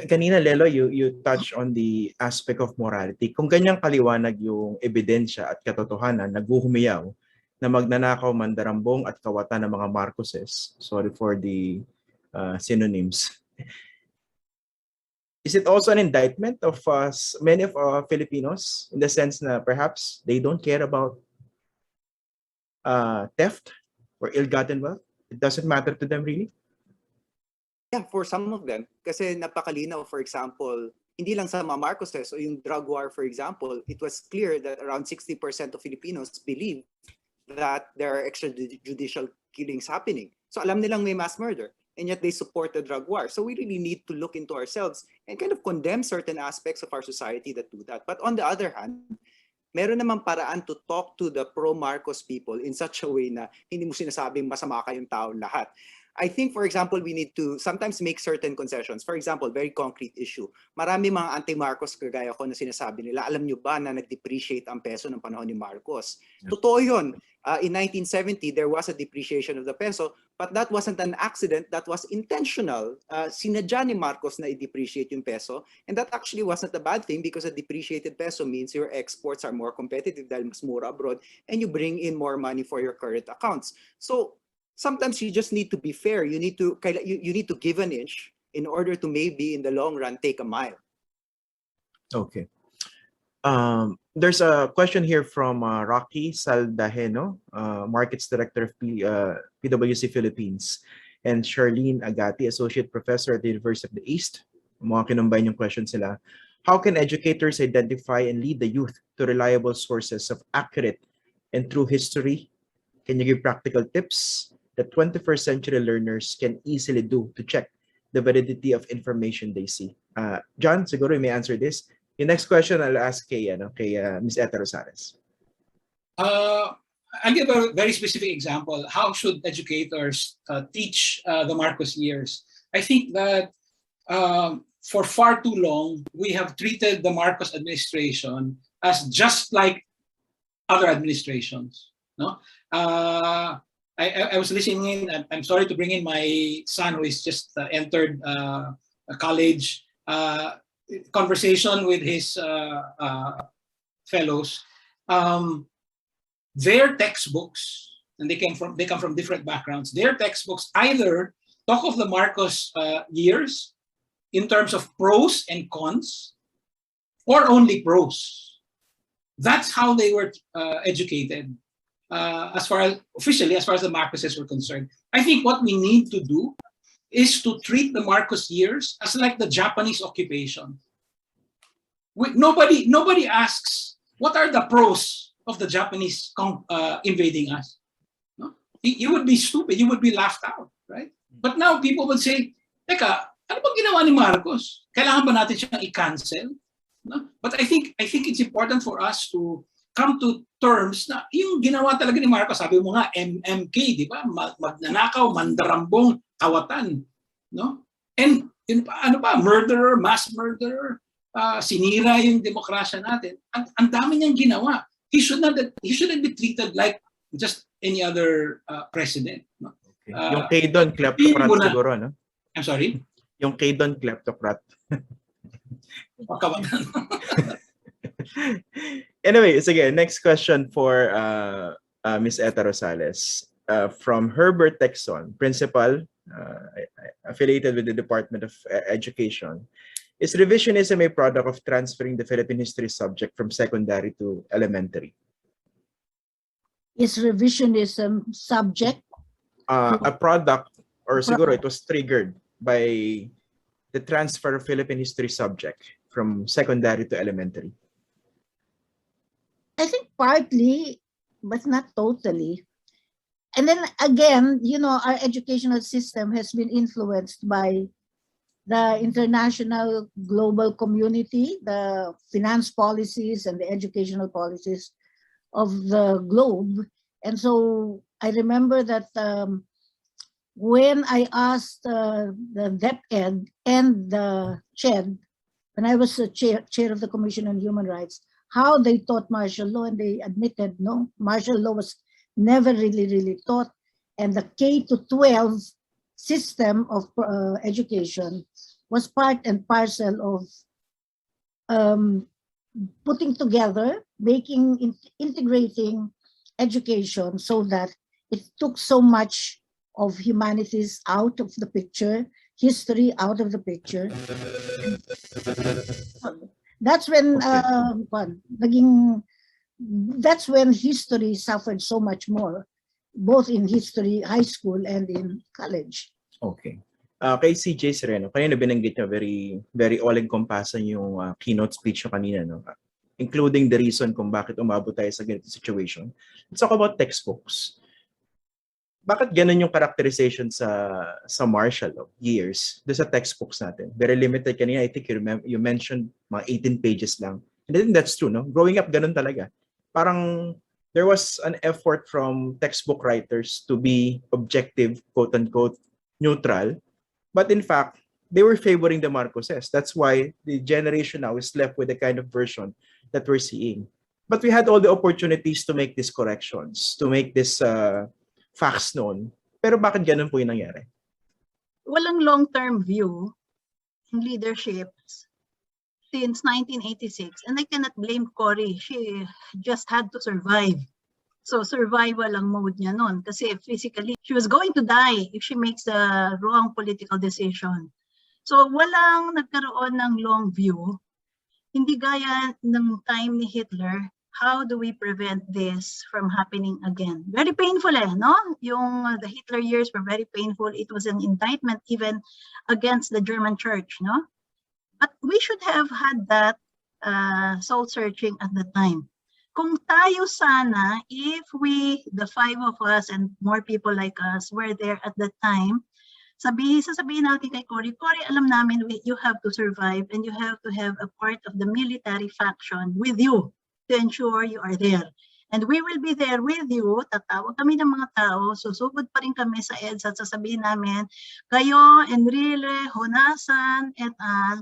Kanina, Lelo, you touch on the aspect of morality. Kung ganyang kaliwanag yung ebidensya at katotohanan, naghuhumiyaw na magnanakaw, mandarambong at kawatan ng mga Marcoses, sorry for the synonyms, is it also an indictment of many of Filipinos in the sense na perhaps they don't care about theft or ill-gotten wealth? It doesn't matter to them really? Yeah, for some of them. Kasi napakalinaw, for example, hindi lang sa mga Marcoses o yung drug war, for example, it was clear that around 60% of Filipinos believe that there are extrajudicial killings happening. So alam nilang may mass murder, and yet they support the drug war. So we really need to look into ourselves and kind of condemn certain aspects of our society that do that. But on the other hand, meron namang paraan to talk to the pro-Marcos people in such a way na hindi mo sinasabing masama kayong tao lahat. I think, for example, we need to sometimes make certain concessions. For example, very concrete issue. Marami mga anti-Marcos kagaya ko na sinasabi nila, alam nyo ba na nag-depreciate ang peso ng panahon ni Marcos? Totoo yun. In 1970, there was a depreciation of the peso, but that wasn't an accident, that was intentional. Sinadya ni Marcos na i-depreciate yung peso, and that actually wasn't a bad thing because a depreciated peso means your exports are more competitive dahil mas mura abroad, and you bring in more money for your current accounts. So sometimes you just need to be fair. You need to give an inch in order to maybe in the long run take a mile. Okay. There's a question here from Rocky Saldaheno, Markets Director of PwC Philippines, and Charlene Agati, Associate Professor at the University of the East. Mga kinumbine yung question sila. How can educators identify and lead the youth to reliable sources of accurate and true history? Can you give practical tips that 21st century learners can easily do to check the validity of information they see? John, siguro you may answer this. The next question I'll ask kay Ms. Eta Rosales. I'll give a very specific example. How should educators teach the Marcos years? I think that for far too long, we have treated the Marcos administration as just like other administrations. No, I was listening in. I'm sorry to bring in my son who is just entered a college. Conversation with his fellows. Their textbooks, and they come from different backgrounds. Their textbooks either talk of the Marcos years in terms of pros and cons, or only pros. That's how they were educated, as far as the Marcoses were concerned. I think what we need to do is to treat the Marcos years as like the Japanese occupation. Nobody asks what are the pros of the Japanese invading us. No? You would be stupid. You would be laughed out, right? But now people would say, "Teka, ano bang ginawa ni Marcos? Kailangan ba natin siyang i-cancel?" No? But I think it's important for us to come to terms na yung ginawa talaga ni Marcos, sabi mo nga, MMK, di ba? Magnanakaw, mandarambong, kawatan. No? And ano pa, murderer, mass murderer, sinira yung demokrasya natin. Ang dami niyang ginawa. He shouldn't be treated like just any other president. No? Okay. Yung kay Don, kleptocrat siguro, no? I'm sorry? Yung kay Don, kleptocrat. Kawatan. Anyway, sige, next question for Ms. Eta Rosales. From Herbert Texon, principal, affiliated with the Department of Education. Is revisionism a product of transferring the Philippine history subject from secondary to elementary? Is revisionism subject? A product, or siguro it was triggered by the transfer of Philippine history subject from secondary to elementary. I think partly, but not totally. And then again, our educational system has been influenced by the international global community, the finance policies and the educational policies of the globe. And so I remember that when I asked the DepEd and the CHED, when I was the chair of the Commission on Human Rights, how they taught martial law, and they admitted, no, martial law was never really taught. And the K-12 system of education was part and parcel of putting together, integrating education so that it took so much of humanities out of the picture, history out of the picture. That's when that's when history suffered so much more, both in history, high school, and in college. Okay. Kay CJ Sereno, kanina binanggit niya very all-encompassing yung keynote speech niya kanina, no? Including the reason kung bakit umabot tayo sa ganitong situation. Let's talk about textbooks. Bakit ganun yung characterization sa martial years do sa textbooks natin? Very limited kanina. I think you mentioned mga 18 pages lang. And I think that's true, no? Growing up, ganun talaga. Parang there was an effort from textbook writers to be objective, quote-unquote, neutral. But in fact, they were favoring the Marcoses. That's why the generation now is left with the kind of version that we're seeing. But we had all the opportunities to make these corrections, to make this facts known. Pero bakit ganun po yung nangyari? Walang long-term view in leadership since 1986. And I cannot blame Cory. She just had to survive. So survival ang mode niya noon. Kasi physically, she was going to die if she makes the wrong political decision. So walang nagkaroon ng long view. Hindi gaya ng time ni Hitler. How do we prevent this from happening again? Very painful no? The Hitler years were very painful. It was an indictment even against the German church, no? But we should have had that soul-searching at the time. Kung tayo sana, if we, the five of us and more people like us were there at that time, sasabihin natin kay Cory, alam namin you have to survive and you have to have a part of the military faction with you to ensure you are there. And we will be there with you. Tatawag kami ng mga tao, susugod pa rin kami sa EDSA at sasabihin namin, kayo, Enrile, Honasan, et al.,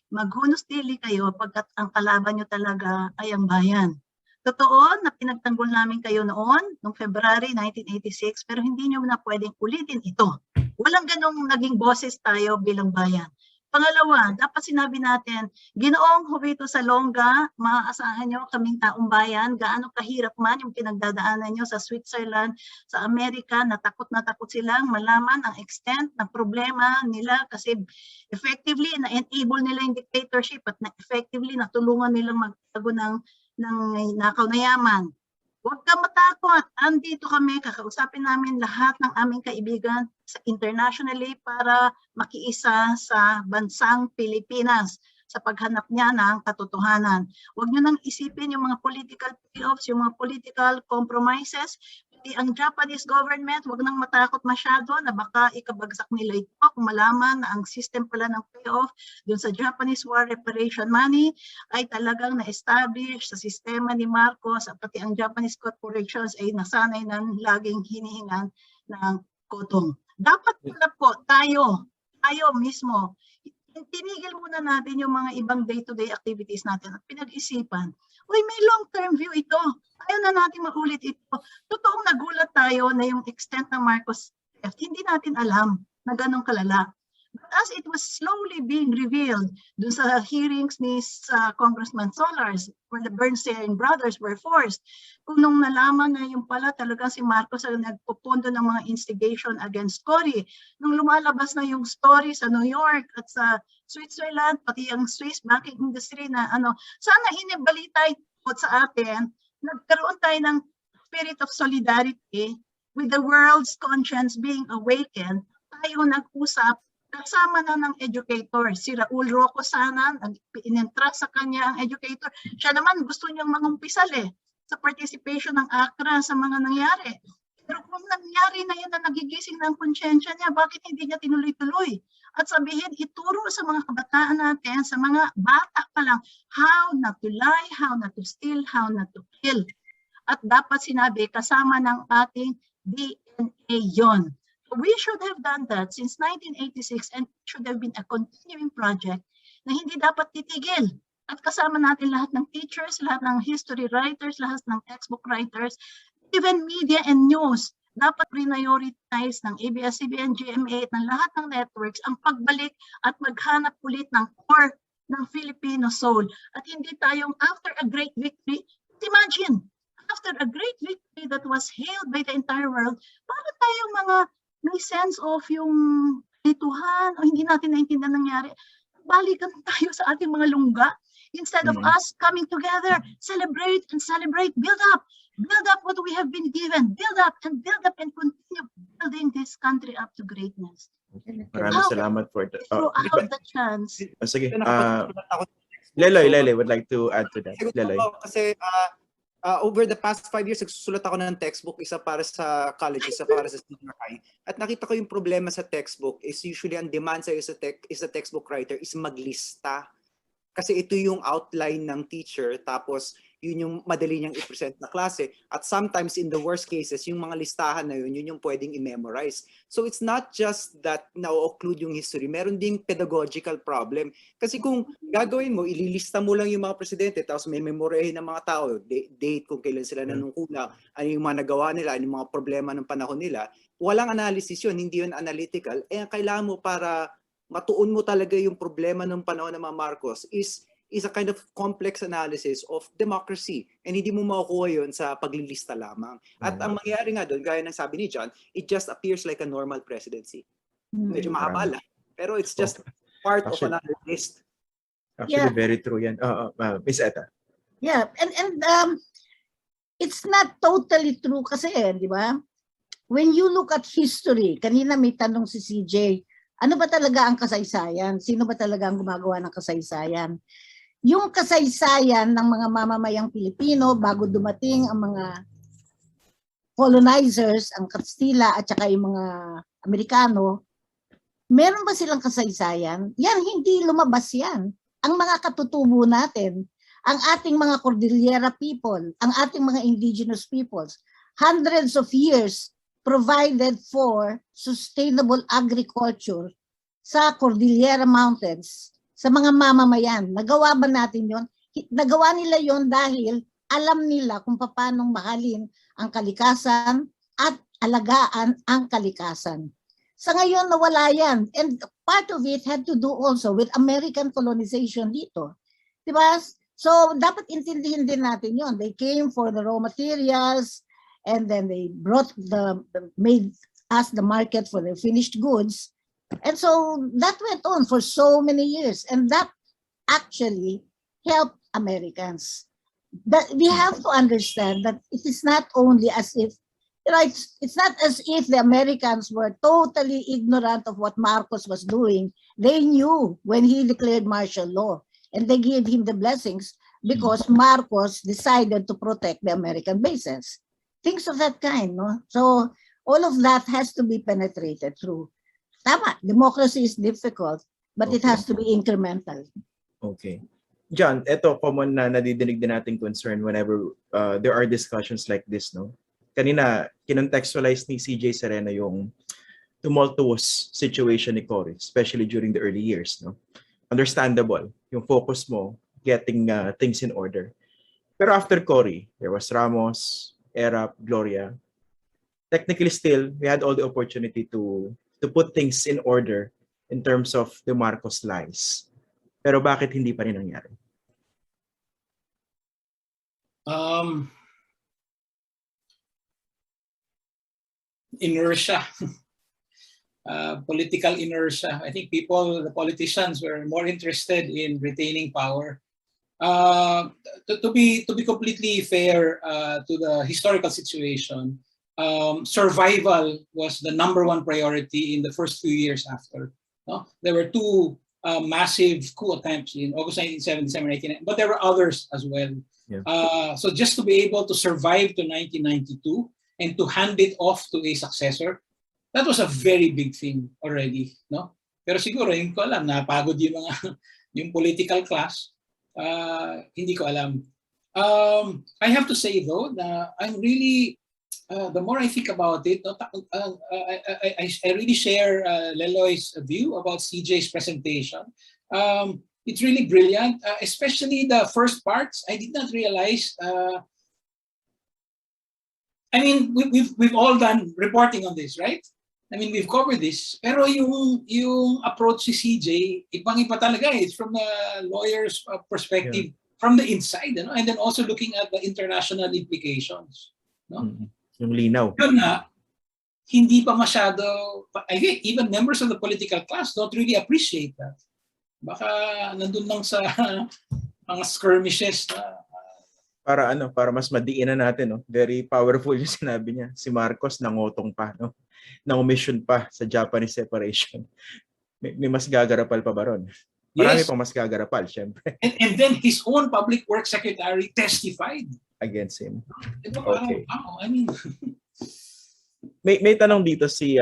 maghunus-dili kayo pagkat ang kalaban nyo talaga ay ang bayan. Totoo na pinagtanggol namin kayo noong February 1986, pero hindi nyo na pwedeng ulitin ito. Walang ganong naging boses tayo bilang bayan. Pangalawa, dapat sinabi natin, Ginoong Jovito Salonga, maaasahan nyo kaming taong bayan, gaano kahirap man yung pinagdadaanan nyo sa Switzerland, sa Amerika, na takot silang malaman ang extent ng problema nila kasi effectively na-enable nila yung dictatorship at effectively natulungan nilang magtago ng nakaw na yaman. Huwag ka matakot. Andito kami, kakausapin namin lahat ng aming kaibigan internationally para makiisa sa bansang Pilipinas sa paghanap niya ng katotohanan. Huwag niyo nang isipin yung mga political payoffs, yung mga political compromises. Pati ang Japanese government, huwag nang matakot masyado na baka ikabagsak nila ito kung malaman na ang system pala ng payoff dun sa Japanese war reparation money ay talagang na-establish sa sistema ni Marcos at pati ang Japanese corporations ay nasanay ng laging hinihingan ng kotong. Dapat pala po tayo mismo, tinigil muna natin yung mga ibang day-to-day activities natin at pinag-isipan, may long-term view ito. Ayaw na natin maulit ito. Totoong nagulat tayo na yung extent ng Marcos theft, hindi natin alam na ganong kalala. But as it was slowly being revealed dun sa hearings ni Congressman Solars, where the Bernstein brothers were forced, kung nung nalaman na yung pala talagang si Marcos ang nagpupundo ng mga instigation against Cory, nung lumalabas na yung story sa New York at sa Switzerland, pati ang Swiss banking industry na sana inibalita ito sa atin, nagkaroon tayo ng spirit of solidarity with the world's conscience being awakened, tayo nag-usap kasama na ng educator. Si Raul Rocco sana, in-entrust sa kanya ang educator. Siya naman gusto niyang mangumpisal sa participation ng ACRA sa mga nangyari. Pero kung nangyari na yun na nagigising ng konsyensya niya, bakit hindi niya tinuloy-tuloy? At sabihin, ituro sa mga kabataan natin, sa mga bata pa lang, how not to lie, how not to steal, how not to kill. At dapat sinabi, kasama ng ating DNA yon. We should have done that since 1986 and it should have been a continuing project na hindi dapat titigil. At kasama natin lahat ng teachers, lahat ng history writers, lahat ng textbook writers, even media and news. Dapat prioritize ng ABS-CBN, GMA at ng lahat ng networks ang pagbalik at maghanap ulit ng core ng Filipino soul. At hindi tayong after a great victory, imagine, after a great victory that was hailed by the entire world, bakit tayong mga may sense of yung lituhan o hindi natin naintindihan nangyari, balikan tayo sa ating mga lungga instead of us coming together, celebrate and celebrate, build up what we have been given, build up and continue building this country up to greatness. Maraming salamat for that. Throw out the chance. Sige. Nakapagsulat ako ng textbook. Leloy would like to add to that. Sagot Leloy. ko kasi over the past 5 years, nagsusulat ako ng textbook, isa para sa college, isa para sa senior high. At nakita ko yung problema sa textbook is usually ang demand sa'yo sa textbook writer is maglista. Kasi ito yung outline ng teacher, tapos yun yung madali niyang i-present na klase. At sometimes in the worst cases, yung mga listahan na yun yung pwedeng i-memorize. So it's not just that na-occlude yung history, meron ding pedagogical problem. Kasi kung gagawin mo, ililista mo lang yung mga presidente, tapos may memoryahin ng mga tao, date kung kailan sila nanungkula, ano yung mga nagawa nila, ano yung mga problema ng panahon nila, walang analysis yun, hindi yun analytical. Eh, kailangan mo para matuon mo talaga yung problema ng panahon ng mga Marcos is a kind of complex analysis of democracy. And hindi mo makukuha yun sa paglilista lamang. At ang mangyayari nga doon, gaya ng sabi ni John, it just appears like a normal presidency. Medyo mahaba lang. Pero it's just part of another list. Actually, very true yan. Miss Etta. Yeah, and it's not totally true kasi, di ba? When you look at history, kanina may tanong si CJ, ano ba talaga ang kasaysayan? Sino ba talaga ang gumagawa ng kasaysayan? Yung kasaysayan ng mga mamamayang Pilipino bago dumating ang mga colonizers, ang Kastila at saka yung mga Amerikano, meron ba silang kasaysayan? Yan, hindi lumabas yan. Ang mga katutubo natin, ang ating mga Cordillera people, ang ating mga indigenous peoples, hundreds of years provided for sustainable agriculture sa Cordillera Mountains, sa mga mamamayan. Nagawa ba natin yon? Nagawa nila yon dahil alam nila kung paano mahalin ang kalikasan at alagaan ang kalikasan. Sa ngayon, nawala yan. And part of it had to do also with American colonization dito. Diba? So, dapat intindihin din natin yon. They came for the raw materials, and then they made us the market for the finished goods. And so that went on for so many years, and that actually helped Americans. That we have to understand that it is not only as if, it's not as if the Americans were totally ignorant of what Marcos was doing. They knew when he declared martial law, and they gave him the blessings because Marcos decided to protect the American bases. Things of that kind, no? So all of that has to be penetrated through. Tama, democracy is difficult, but it has to be incremental. Okay. John, ito common na nadidinig din nating concern whenever there are discussions like this, no? Kanina, kinontextualize ni CJ Sereno yung tumultuous situation ni Cory, especially during the early years, no? Understandable, yung focus mo, getting things in order. Pero after Cory, there was Ramos, Erap, Gloria. Technically still, we had all the opportunity to put things in order in terms of the Marcos lies. Pero bakit hindi pa rin nangyari? Inertia. Political inertia. I think the politicians were more interested in retaining power. To be completely fair to the historical situation, survival was the #1 priority in the first few years after. No? There were two massive coup attempts in August 1977, 1999, but there were others as well. Yeah. So just to be able to survive to 1992 and to hand it off to a successor, that was a very big thing already. No? Pero siguro, hindi ko alam, napagod yung yung political class. Hindi ko alam. I have to say though, that I'm really, the more I think about it, I really share Leloy's view about CJ's presentation. It's really brilliant, especially the first parts. I did not realize. I mean, we've all done reporting on this, right? I mean, we've covered this. Pero yung approach si CJ, ibang-iba talaga. It's from the lawyer's perspective, from the inside, you know? And then also looking at the international implications. No? Yung linaw. Yun nga, hindi pa masyado, I think even members of the political class don't really appreciate that. Baka nandun lang sa mga skirmishes na para ano, para mas madiinan natin, no? Very powerful yung sinabi niya. Si Marcos nangotong pa, no? Nangomission pa sa Japanese separation. May mas gagarapal pa ba ron? Marami Yes. pang mas gagarapal, syempre, And then his own public works secretary testified. against him. Diba, Okay. wow, I mean, May tanong dito si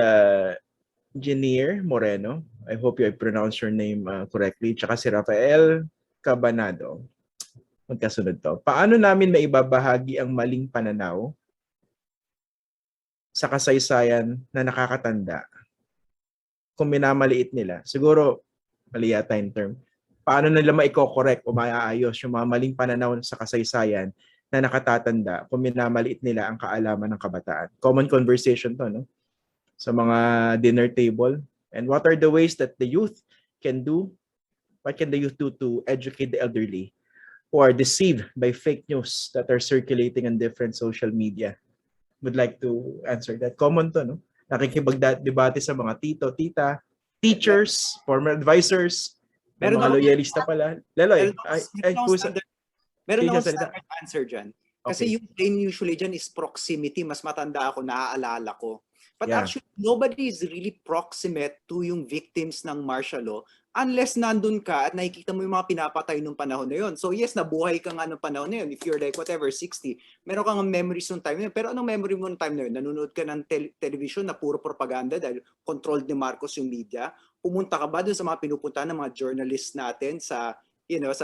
Jenier Moreno. I hope I pronounced your name correctly. Tsaka si Rafael Cabanado. Magkasunod to. Paano namin maibabahagi ang maling pananaw sa kasaysayan na nakakatanda kung minamaliit nila? Siguro, mali yata yung term. Paano nila maiko-correct o maaayos yung mga maling pananaw sa kasaysayan na nakatatanda kung minamaliit nila ang kaalaman ng kabataan? Common conversation to, no? Sa mga dinner table. And what are the ways that the youth can do? What can the youth do to educate the elderly who are deceived by fake news that are circulating on different social media? Would like to answer that. Common to, no? Nakikipag-debate sa mga tito, tita, teachers, former advisors, may Meron mga ako- loyalista pala. Leloy, Meron Sige, akong salita. standard answer dyan. Kasi Okay. yung claim usually dyan is proximity. Mas matanda ako, naaalala ko. But Yeah. actually, nobody is really proximate to yung victims ng martial law unless nandun ka at nakikita mo yung mga pinapatay nung panahon na yun. So yes, nabuhay ka nga nung panahon na yun. If you're like whatever, 60, meron kang memories nung time na yun. Pero anong memory mo nung time na yun? Nanonood ka ng television na puro propaganda dahil controlled ni Marcos yung media. Pumunta ka ba dun sa mga pinupuntahan ng mga journalists natin sa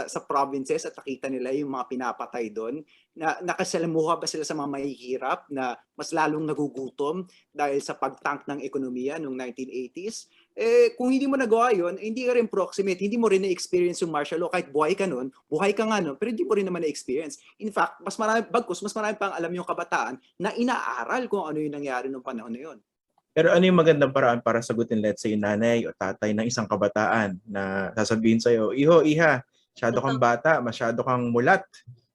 sa provinces at nakita nila yung mga pinapatay doon, na nakasalamuha ba sila sa mga mahihirap na mas lalong nagugutom dahil sa pagtank ng ekonomiya noong 1980s? Kung hindi mo nagawa yun, hindi ka rin proximate, hindi mo rin na-experience yung martial law. Kahit buhay ka nun, buhay ka nga nun, pero hindi mo rin naman na-experience. In fact, mas marami pang alam yung kabataan na inaaral kung ano yung nangyari noong panahon na yun. Pero ano yung magandang paraan para sagutin, let's say, nanay o tatay ng isang kabataan na sasabihin sa'yo, iha, masyado kang bata, masyado kang mulat.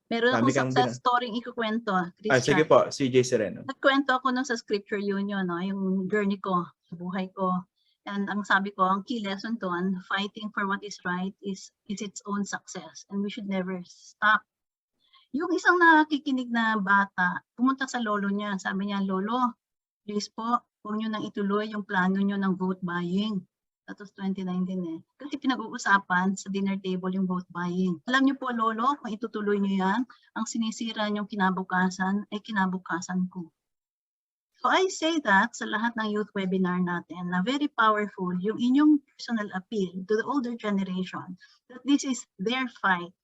Meron Dami akong kang success story ikukwento, Ah, sige Christian. po, CJ Sereno. Nagkwento ako nung sa Scripture Union, no, yung journey ko, sa buhay ko. And ang sabi ko, ang key lesson doon, fighting for what is right is its own success. And we should never stop. Yung isang nakikinig na bata, pumunta sa lolo niya, sabi niya, Lolo, please po, huwag niyo nang ituloy yung plano niyo ng vote buying. That was 2019 eh. Kasi pinag-uusapan sa dinner table yung vote buying. Alam niyo po, Lolo, kung itutuloy niyo yan, ang sinisira niyong kinabukasan ay kinabukasan ko. So I say that sa lahat ng youth webinar natin na very powerful yung inyong personal appeal to the older generation that this is their fight,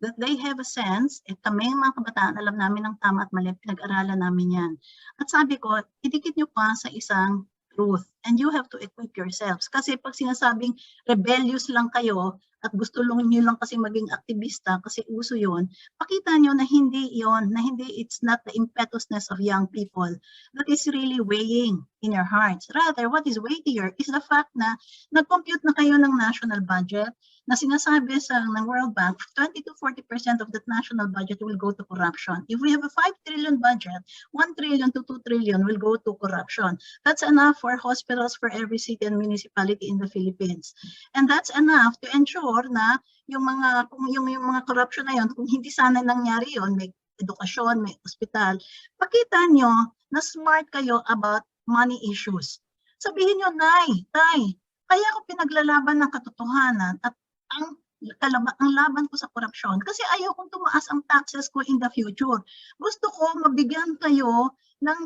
that they have a sense, kami mga kabataan, alam namin ang tama at mali, pinag-aralan namin yan. At sabi ko, idikit nyo pa sa isang truth and you have to equip yourselves. Kasi pag sinasabing rebellious lang kayo at gusto nyo lang kasi maging aktivista kasi uso yon, pakita nyo na hindi yon, na hindi, it's not the impetuousness of young people that is really weighing in your hearts. Rather, what is weightier is the fact na nag-compute na kayo ng national budget na sinasabi ng World Bank, 20 to 40% of that national budget will go to corruption. If we have a 5 trillion budget, 1 trillion to 2 trillion will go to corruption. That's enough for hospitals for every city and municipality in the Philippines. And that's enough to ensure na yung mga corruption na yun, kung hindi sana nangyari yun, may edukasyon, may ospital, pakita nyo na smart kayo about money issues. Sabihin nyo, Nay, kaya ako pinaglalaban ng katotohanan at ang laban ko sa korupsyon kasi ayaw kong tumaas ang taxes ko in the future. Gusto ko mabigyan kayo ng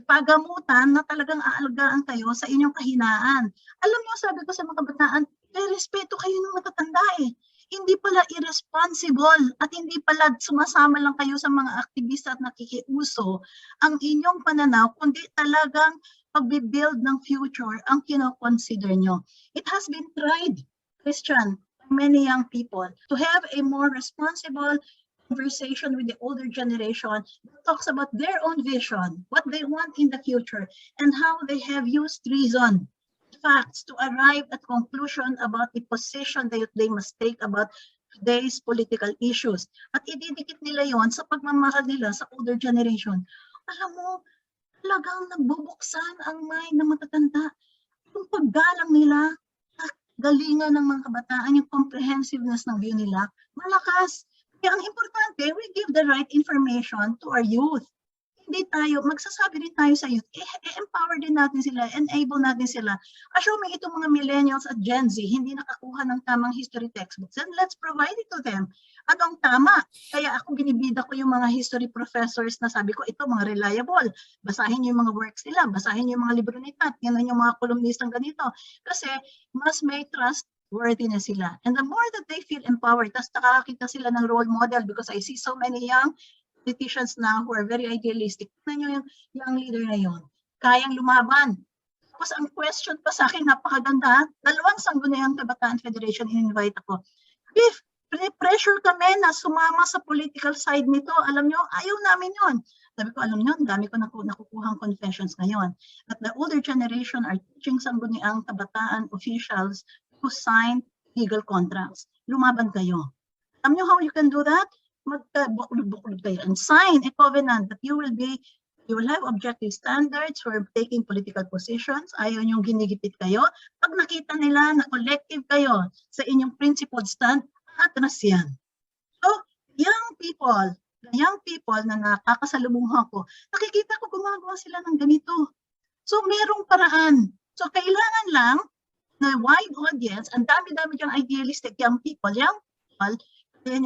pagamutan na talagang aalagaan kayo sa inyong kahinaan. Alam niyo, sabi ko sa mga kabataan, may respeto kayo ng matatanda eh. Hindi pala irresponsible at hindi pala sumasama lang kayo sa mga aktivista at nakikiuso ang inyong pananaw, kundi talagang pag-build ng future ang kino-consider nyo. It has been tried, Christian, by many young people to have a more responsible conversation with the older generation that talks about their own vision, what they want in the future, and how they have used reason, facts to arrive at conclusion about the position that they must take about today's political issues. At ididikit nila yon sa pagmamahal nila sa older generation. Alam mo, talagang nagbubuksan ang mind ng matatanda. Yung paggalang nila, galingan ng mga kabataan, yung comprehensiveness ng view nila, malakas. Kaya ang importante, we give the right information to our youth. Hindi tayo, magsasabi rin tayo sa youth, empower din natin sila, enable natin sila. Assuming itong mga millennials at Gen Z, hindi nakakuha ng tamang history textbooks, then let's provide it to them. At ang tama, kaya ako binibida ko yung mga history professors na sabi ko, ito mga reliable. Basahin niyo yung mga works nila, basahin niyo yung mga libro ni Tat, yan yung mga kolumnistang ganito. Kasi mas may trustworthiness sila. And the more that they feel empowered, tas nakakakita sila ng role model because I see so many young politicians now who are very idealistic. Tignan nyo yung young leader na yun. Kayang lumaban. Tapos ang question pa sa akin, napakaganda. 2 sangguniang Kabataan Federation in-invite ako. If pressure kami na sumama sa political side nito, alam nyo, ayaw namin yun. Sabi ko, alam nyo, dami ko nakukuhang confessions ngayon. At the older generation are teaching sangguniang kabataan officials to sign legal contracts. Lumaban kayo. Alam nyo how you can do that? Magbuklod-buklod kayo and sign a covenant that you will have objective standards for taking political positions. Ayaw niyong ginigipit kayo. Pag nakita nila na collective kayo sa inyong principled stand, atras yan. So, young people na nakakasalubungan ko, nakikita ko gumagawa sila ng ganito. So, merong paraan. So, kailangan lang na wide audience, ang dami-dami yung idealistic young people, yan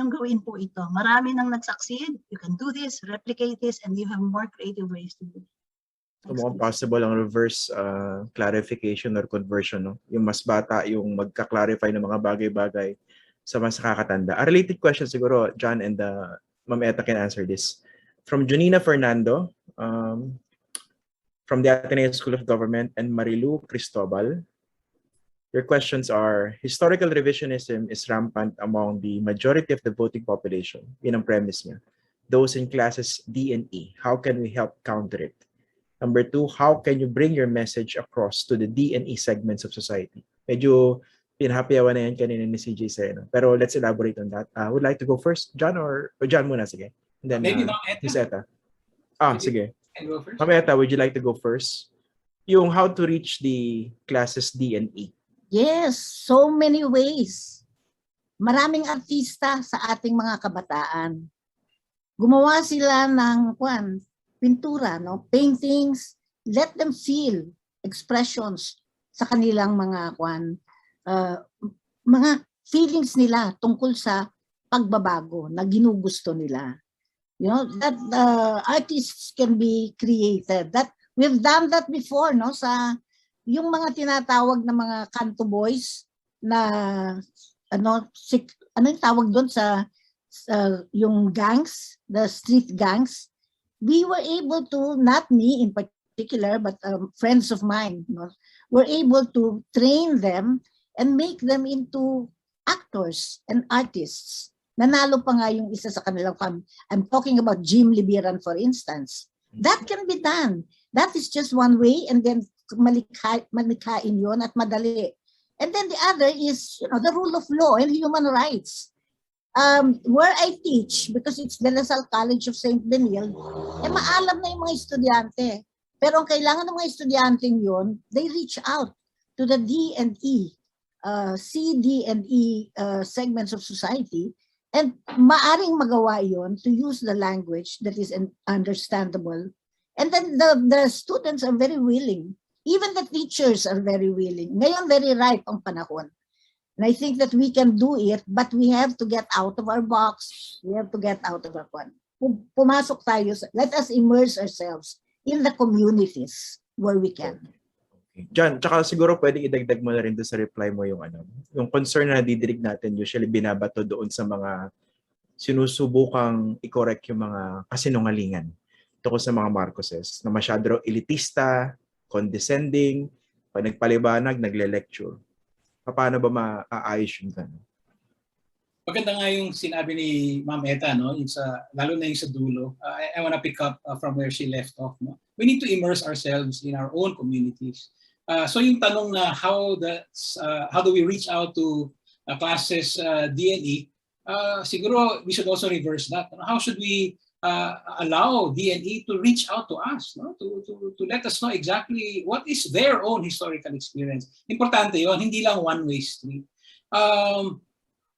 yung gawin po ito. Marami nang nag-succeed. You can do this, replicate this, and you have more creative ways to do it. So, mukhang possible ang reverse clarification or conversion, no? Yung mas bata, yung magka-clarify ng mga bagay-bagay sa mas nakakatanda. A related question siguro, John and Ma'am Eta can answer this. From Junina Fernando, from the Ateneo School of Government, and Marilu Cristobal. Your questions are, historical revisionism is rampant among the majority of the voting population. Yun ang premise niya. Those in classes D and E, how can we help counter it? Number 2, how can you bring your message across to the D and E segments of society? Medyo pinahapyawan na yan kanina ni CJ Sereno. Pero let's elaborate on that. Would like to go first, John, or John muna, sige. And then, Maybe Ma'am Eta. Miss Eta. Sige. Can go first? Ma'am Eta, would you like to go first? Yung how to reach the classes D and E. Yes, so many ways. Maraming artista sa ating mga kabataan. Gumawa sila ng pintura, no? Paintings, let them feel expressions sa kanilang mga mga feelings nila tungkol sa pagbabago na ginugusto nila. You know, that artists can be created. That we've done that before, no? Sa yung mga tinatawag na mga kanto boys na ano yung tawag doon sa yung gangs, the street gangs, we were able to, not me in particular, but friends of mine, no, were able to train them and make them into actors and artists. Nanalo pa nga yung isa sa kanilang I'm talking about Jim Libiran, for instance. That can be done. That is just one way, and then malikhain yun at madali. And then the other is, you know, the rule of law and human rights. Where I teach, because it's the Lasal College of St. Benil, maalam na yung mga estudyante. Pero ang kailangan ng mga estudyante yun, they reach out to the D and E, C, D, and E segments of society, and maaring magawa yun to use the language that is understandable. And then the students are very willing. Even the teachers are very willing. Ngayon, very ripe ang panahon. And I think that we can do it, but we have to get out of our box. We have to get out of our pumasok tayo. Let us immerse ourselves in the communities where we can. Okay. John, tsaka siguro pwedeng idagdag mo na rin doon sa reply mo yung concern na didirig natin, usually binabato doon sa mga sinusubukang i-correct yung mga kasinungalingan tungkol sa mga Marcoses na masyado elitista, condescending, pag nagpalibanag, nagle-lecture. Paano ba maaayos yung gano'n? Maganda nga yung sinabi ni Ma'am Eta, no? Yung lalo na yung sa dulo. I want to pick up from where she left off. No? We need to immerse ourselves in our own communities. So yung tanong na how do we reach out to classes D and E, siguro we should also reverse that. How should we allow D and E to reach out to us, no? To let us know exactly what is their own historical experience. Importante yon, hindi lang one-way street.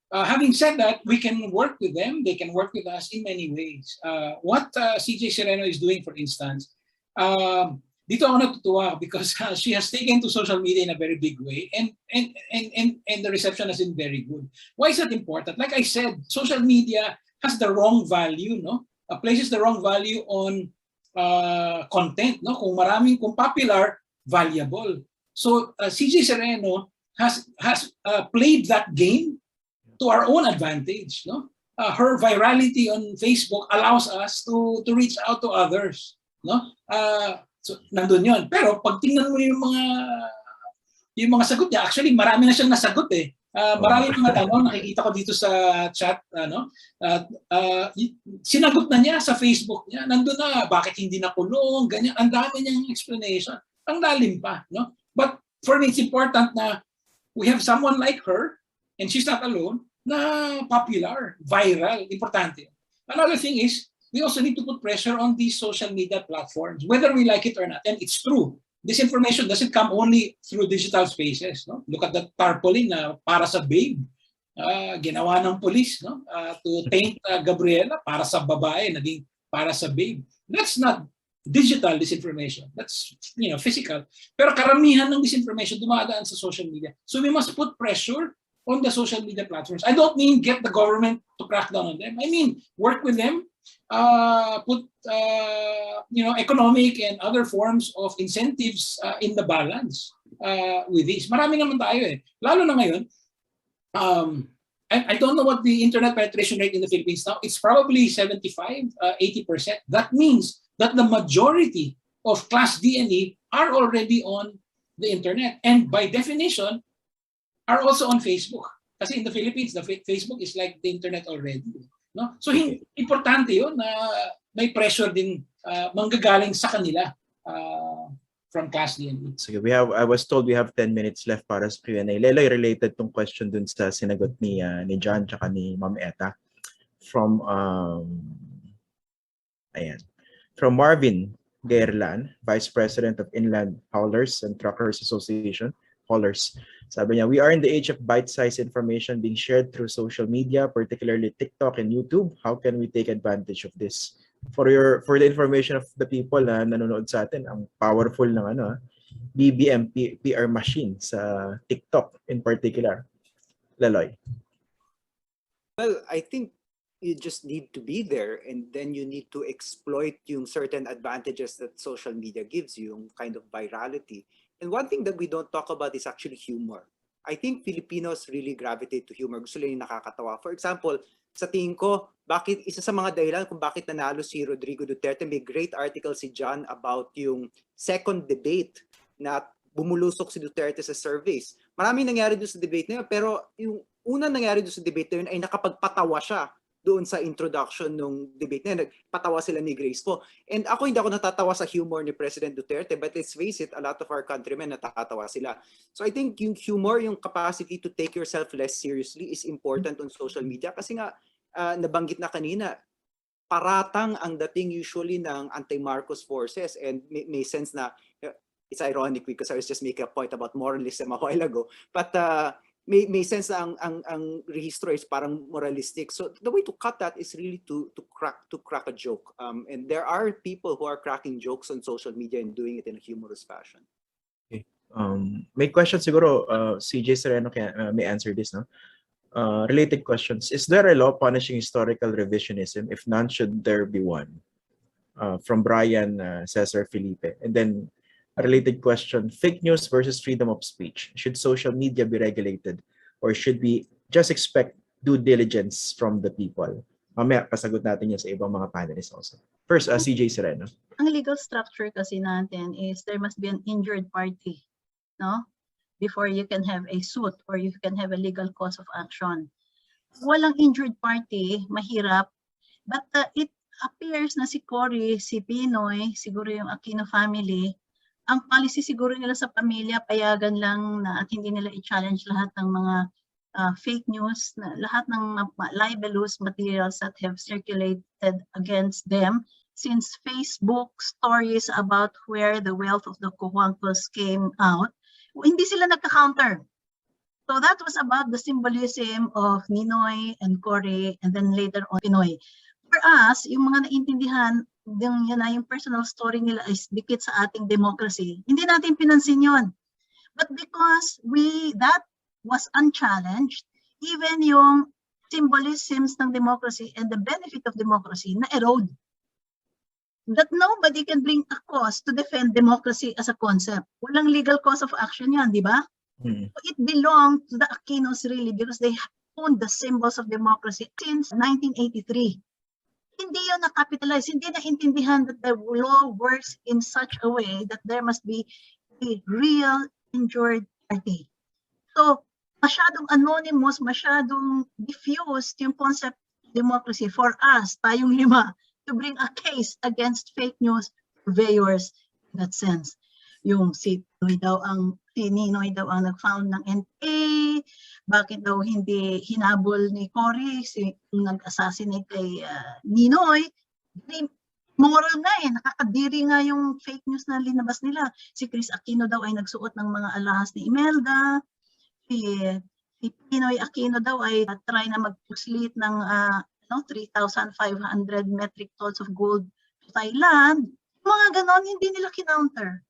Having said that, we can work with them. They can work with us in many ways. What CJ Sereno is doing, for instance, dito ako natutuwa because she has taken to social media in a very big way, and the reception has been very good. Why is that important? Like I said, social media has the wrong value, no? Places the wrong value on content, no? Kung popular, valuable. So CJ Sereno has played that game to our own advantage, no? Her virality on Facebook allows us to reach out to others, no? So nandun yun. Pero pag tingnan mo yung mga sagot niya, actually marami na siyang nasagot eh. Marami mga tanong nakikita ko dito sa chat, sinagot na niya sa Facebook niya. Nandun na, bakit hindi nakulong, ganyan. Ang dami niyang explanation. Ang lalim pa, no? But for me, it's important na we have someone like her, and she's not alone, na popular, viral, importante. Another thing is, we also need to put pressure on these social media platforms, whether we like it or not. And it's true. This information doesn't come only through digital spaces. No? Look at the tarpaulin na para sa babe. Ginawa ng police, no? To taint Gabriela para sa babae, naging para sa babe. That's not digital disinformation. That's physical. Pero karamihan ng disinformation dumadaan sa social media. So we must put pressure on the social media platforms. I don't mean get the government to crack down on them. I mean work with them, put economic and other forms of incentives in the balance with this. Marami naman tayo eh. Lalo na ngayon, I don't know what the internet penetration rate in the Philippines now. It's probably 75, 80%. That means that the majority of Class D and E are already on the internet. And by definition, are also on Facebook. Kasi in the Philippines, the Facebook is like the internet already. No? So importante yun na may pressure din manggagaling sa kanila from Class D and E. Sige, I was told we have 10 minutes left para sa Q&A. Leloy, related tong question dun sa sinagot ni John tsaka ni Ma'am Etta. From Marvin Gerlan, Vice President of Inland Haulers and Truckers Association, Haulers. Sabi niya, we are in the age of bite-sized information being shared through social media, particularly TikTok and YouTube. How can we take advantage of this? For the information of the people na nanonood sa atin, ang powerful ng BBM PR machine sa TikTok in particular. Leloy. Well, I think you just need to be there, and then you need to exploit yung certain advantages that social media gives you, yung kind of virality. And one thing that we don't talk about is actually humor. I think Filipinos really gravitate to humor. Gusto lang yung nakakatawa. For example, sa tingin ko, isa sa mga dahilan kung bakit nanalo si Rodrigo Duterte, may great article si John about yung second debate na bumulusok si Duterte sa surveys. Maraming nangyari doon sa debate na yun, pero yung unang nangyari doon sa debate na yun ay nakapagpatawa siya doon sa introduction ng debate na yun. Nagpatawa sila ni Grace po. And ako hindi ako natatawa sa humor ni President Duterte, but let's face it, a lot of our countrymen natatawa sila. So I think yung humor, yung capacity to take yourself less seriously is important on social media kasi nga, nabanggit na kanina, paratang ang dating usually ng anti-Marcos forces, and may sense na, it's ironic because I was just making a point about moralism a while ago, but may sense na ang rehistro is parang moralistic. So the way to cut that is really to crack a joke. And there are people who are cracking jokes on social media and doing it in a humorous fashion. Okay. May question siguro, CJ Sereno may answer this, no? Related questions. Is there a law punishing historical revisionism? If none, should there be one? From Brian Cesar Felipe. And then a related question, fake news versus freedom of speech. Should social media be regulated or should we just expect due diligence from the people? Mamaya, pasagot natin yan sa ibang mga panelists also. First, CJ Sereno. Ang legal structure kasi natin is there must be an injured party, no? Before you can have a suit or you can have a legal cause of action. Walang injured party, mahirap. But it appears na si Cory, si Pinoy, siguro yung Aquino family, ang policy siguro nila sa pamilya, payagan lang na at hindi nila i-challenge lahat ng mga fake news, na lahat ng libelous materials that have circulated against them since Facebook stories about where the wealth of the Cojuangcos came out. Hindi sila nagka-counter. So that was about the symbolism of Ninoy and Cory, and then later on Pinoy. For us, yung mga naintindihan, yung personal story nila is dikit sa ating democracy. Hindi natin pinansin yun. But because that was unchallenged, even yung symbolisms ng democracy and the benefit of democracy na erode. That nobody can bring a cause to defend democracy as a concept. Walang legal cause of action yan, di ba? It belonged to the Aquinos really because they owned the symbols of democracy since 1983. Hindi yun na-capitalize, hindi na-intindihan that the law works in such a way that there must be a real injured party. So, masyadong anonymous, masyadong diffused yung concept of democracy for us, tayong 5, to bring a case against fake news purveyors in that sense. Yung si Ninoy daw ang nag-found ng NPA, bakit daw hindi hinabol ni Cory yung nag-assassinate kay Ninoy. Moral nga nakakadiri nga yung fake news na linabas nila. Si Chris Aquino daw ay nagsuot ng mga alahas ni Imelda. Si Pinoy Aquino daw ay try na magpuslit ng 3,500 metric tons of gold to Thailand. Mga ganon, hindi nila kinounter.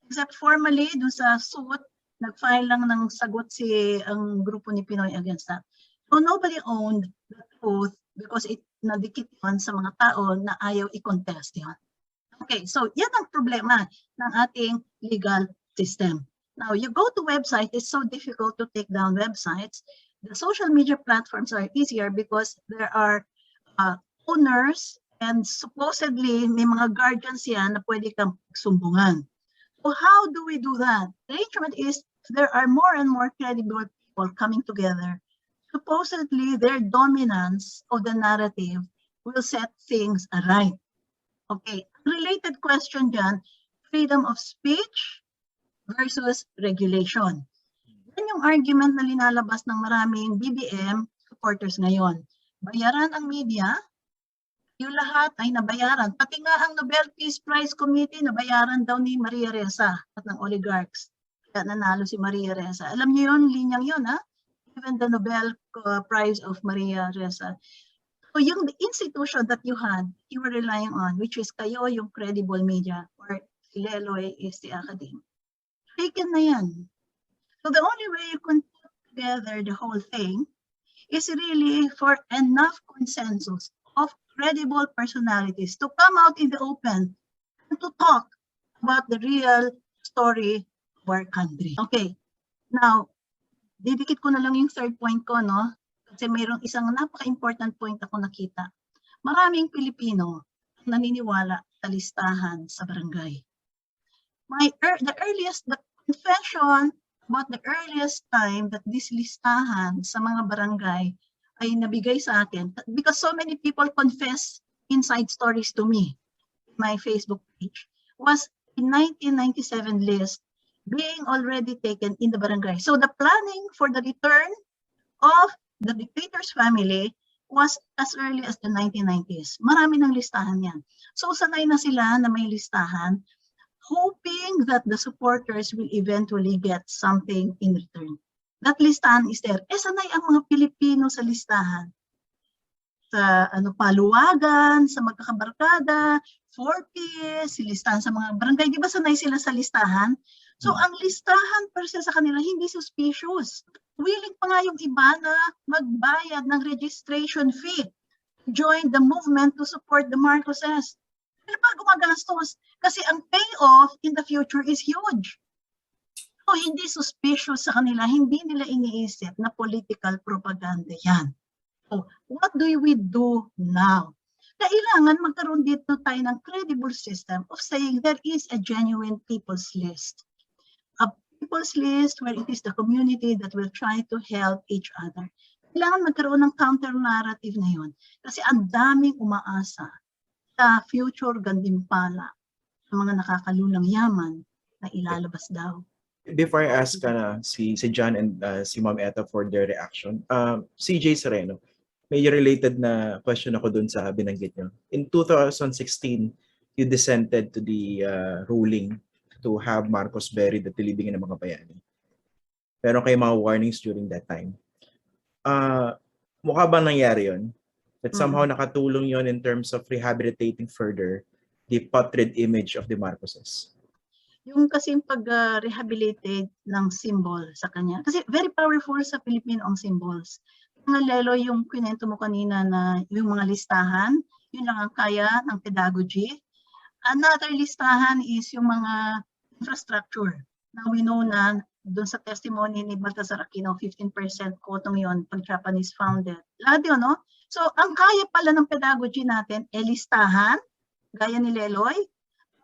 Except formally, doon sa suit, nag-file lang ng sagot ang grupo ni Pinoy against that. So nobody owned the truth because it nadikit yun sa mga tao na ayaw i-contest yun. Okay, so yan ang problema ng ating legal system. Now, you go to website, it's so difficult to take down websites. The social media platforms are easier because there are owners and supposedly may mga guardians yan na pwede kang sumbungan. So how do we do that? The arrangement is there are more and more credible people coming together. Supposedly, their dominance of the narrative will set things aright. Okay, related question dyan, freedom of speech versus regulation. Yan yung argument na linalabas ng maraming BBM supporters ngayon. Bayaran ang media, yung lahat ay nabayaran. Pati nga ang Nobel Peace Prize Committee, nabayaran daw ni Maria Ressa at ng oligarchs. Kaya nanalo si Maria Ressa. Alam niyo yun, linyang yun, ha? Even the Nobel Prize of Maria Ressa. So yung institution that you had, you were relying on, which is kayo yung credible media, or si Leloy is the academe. Taken na yan. So the only way you can put together the whole thing is really for enough consensus of credible personalities to come out in the open and to talk about the real story of our country. Okay, now, didikit ko na lang yung third point ko, no? Kasi mayroong isang napaka-important point ako nakita. Maraming Pilipino naniniwala sa listahan sa barangay. The confession about the earliest time that this listahan sa mga barangay ay nabigay sa akin, because so many people confess inside stories to me, my Facebook page, was in 1997 list being already taken in the barangay. So the planning for the return of the dictator's family was as early as the 1990s. Marami ng listahan yan. So sanay na sila na may listahan, hoping that the supporters will eventually get something in return. That listahan is there. Sanay ang mga Pilipino sa listahan. Sa paluwagan, sa magkakabarkada, 4Ps, listahan sa mga barangay. Di ba sanay sila sa listahan? So ang listahan per se sa kanila hindi suspicious. Willing pa nga yung iba na magbayad ng registration fee to join the movement to support the Marcoses. Ano pa gumagastos? Kasi ang payoff in the future is huge. So hindi suspicious sa kanila, hindi nila iniisip na political propaganda yan. So what do we do now? Kailangan magkaroon dito tayo ng credible system of saying there is a genuine people's list. A people's list where it is the community that will try to help each other. Kailangan magkaroon ng counter-narrative na yun. Kasi ang daming umaasa sa future gantimpala ng mga nakakalulang yaman na ilalabas daw. Before I ask si John and si Ma'am Etta for their reaction, CJ Sereno, may related na question ako dun sa binanggit nyo. In 2016, you dissented to the ruling to have Marcos buried at tilibingin ng mga bayani. Meron kayong mga warnings during that time. Mukha ba nangyari yun? That somehow nakatulong yon in terms of rehabilitating further the portrayed image of the Marcoses? Yung kasing pag-rehabilitate ng symbol sa kanya. Kasi very powerful sa Pilipino ang symbols. Mga lelo yung kwento mo kanina na yung mga listahan, yun lang ang kaya ng pedagogy. Another listahan is yung mga infrastructure. Now we know na doon sa testimony ni Baltasar Aquino, 15% kotong yon pag Japanese founded. Lahat yun, no? So, ang kaya pala ng pedagogy natin, listahan, gaya ni Leloy,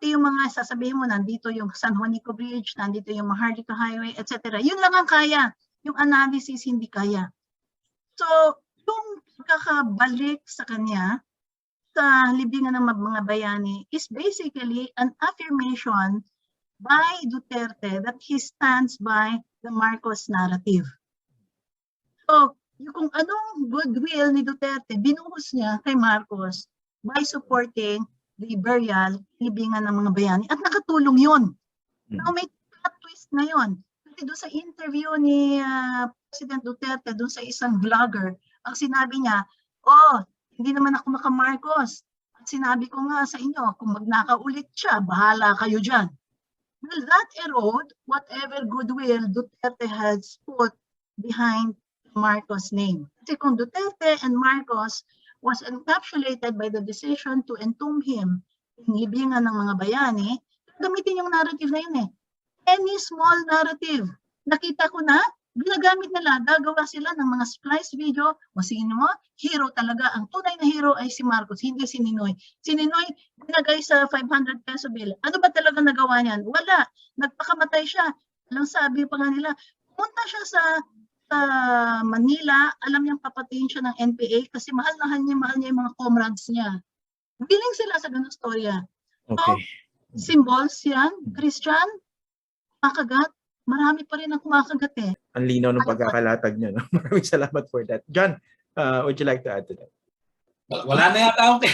yung mga sasabihin mo, nandito yung San Juanico Bridge, nandito yung Maharlika Highway, etc. Yun lang ang kaya. Yung analysis, hindi kaya. So, yung kakabalik sa kanya, sa libingan ng mga bayani, is basically an affirmation by Duterte that he stands by the Marcos narrative. So, yung kung anong goodwill ni Duterte, binuhos niya kay Marcos by supporting the burial, libingan ng mga bayani. At nakatulong yun. Now may plot twist na yun. Kasi doon sa interview ni President Duterte, doon sa isang vlogger, ang sinabi niya, hindi naman ako maka-Marcos. At sinabi ko nga sa inyo, kung magnakaulit siya, bahala kayo dyan. Will that erode whatever goodwill Duterte has put behind Marcos' name? Kasi kung Duterte and Marcos was encapsulated by the decision to entomb him in libingan ng mga bayani, gamitin yung narrative na yun eh. Any small narrative. Nakita ko na, ginagamit nila, gagawa sila ng mga splice video, o sino mo, hero talaga. Ang tunay na hero ay si Marcos, hindi si Ninoy. Si Ninoy, binagay sa 500 peso bill. Ano ba talaga nagawa niyan? Wala. Nagpakamatay siya. Alang sabi pa nga nila, pumunta siya sa Manila, alam niyang papatiin siya ng NPA kasi mahal niya yung mga comrades niya. Biling sila sa ganung storya. Okay. So, symbols yan, Christian, makagat, marami pa rin ang kumakagat eh. Ang linaw ng pagkakalatag niyo. No? Maraming salamat for that. John, would you like to add to that? Wala na yata ako.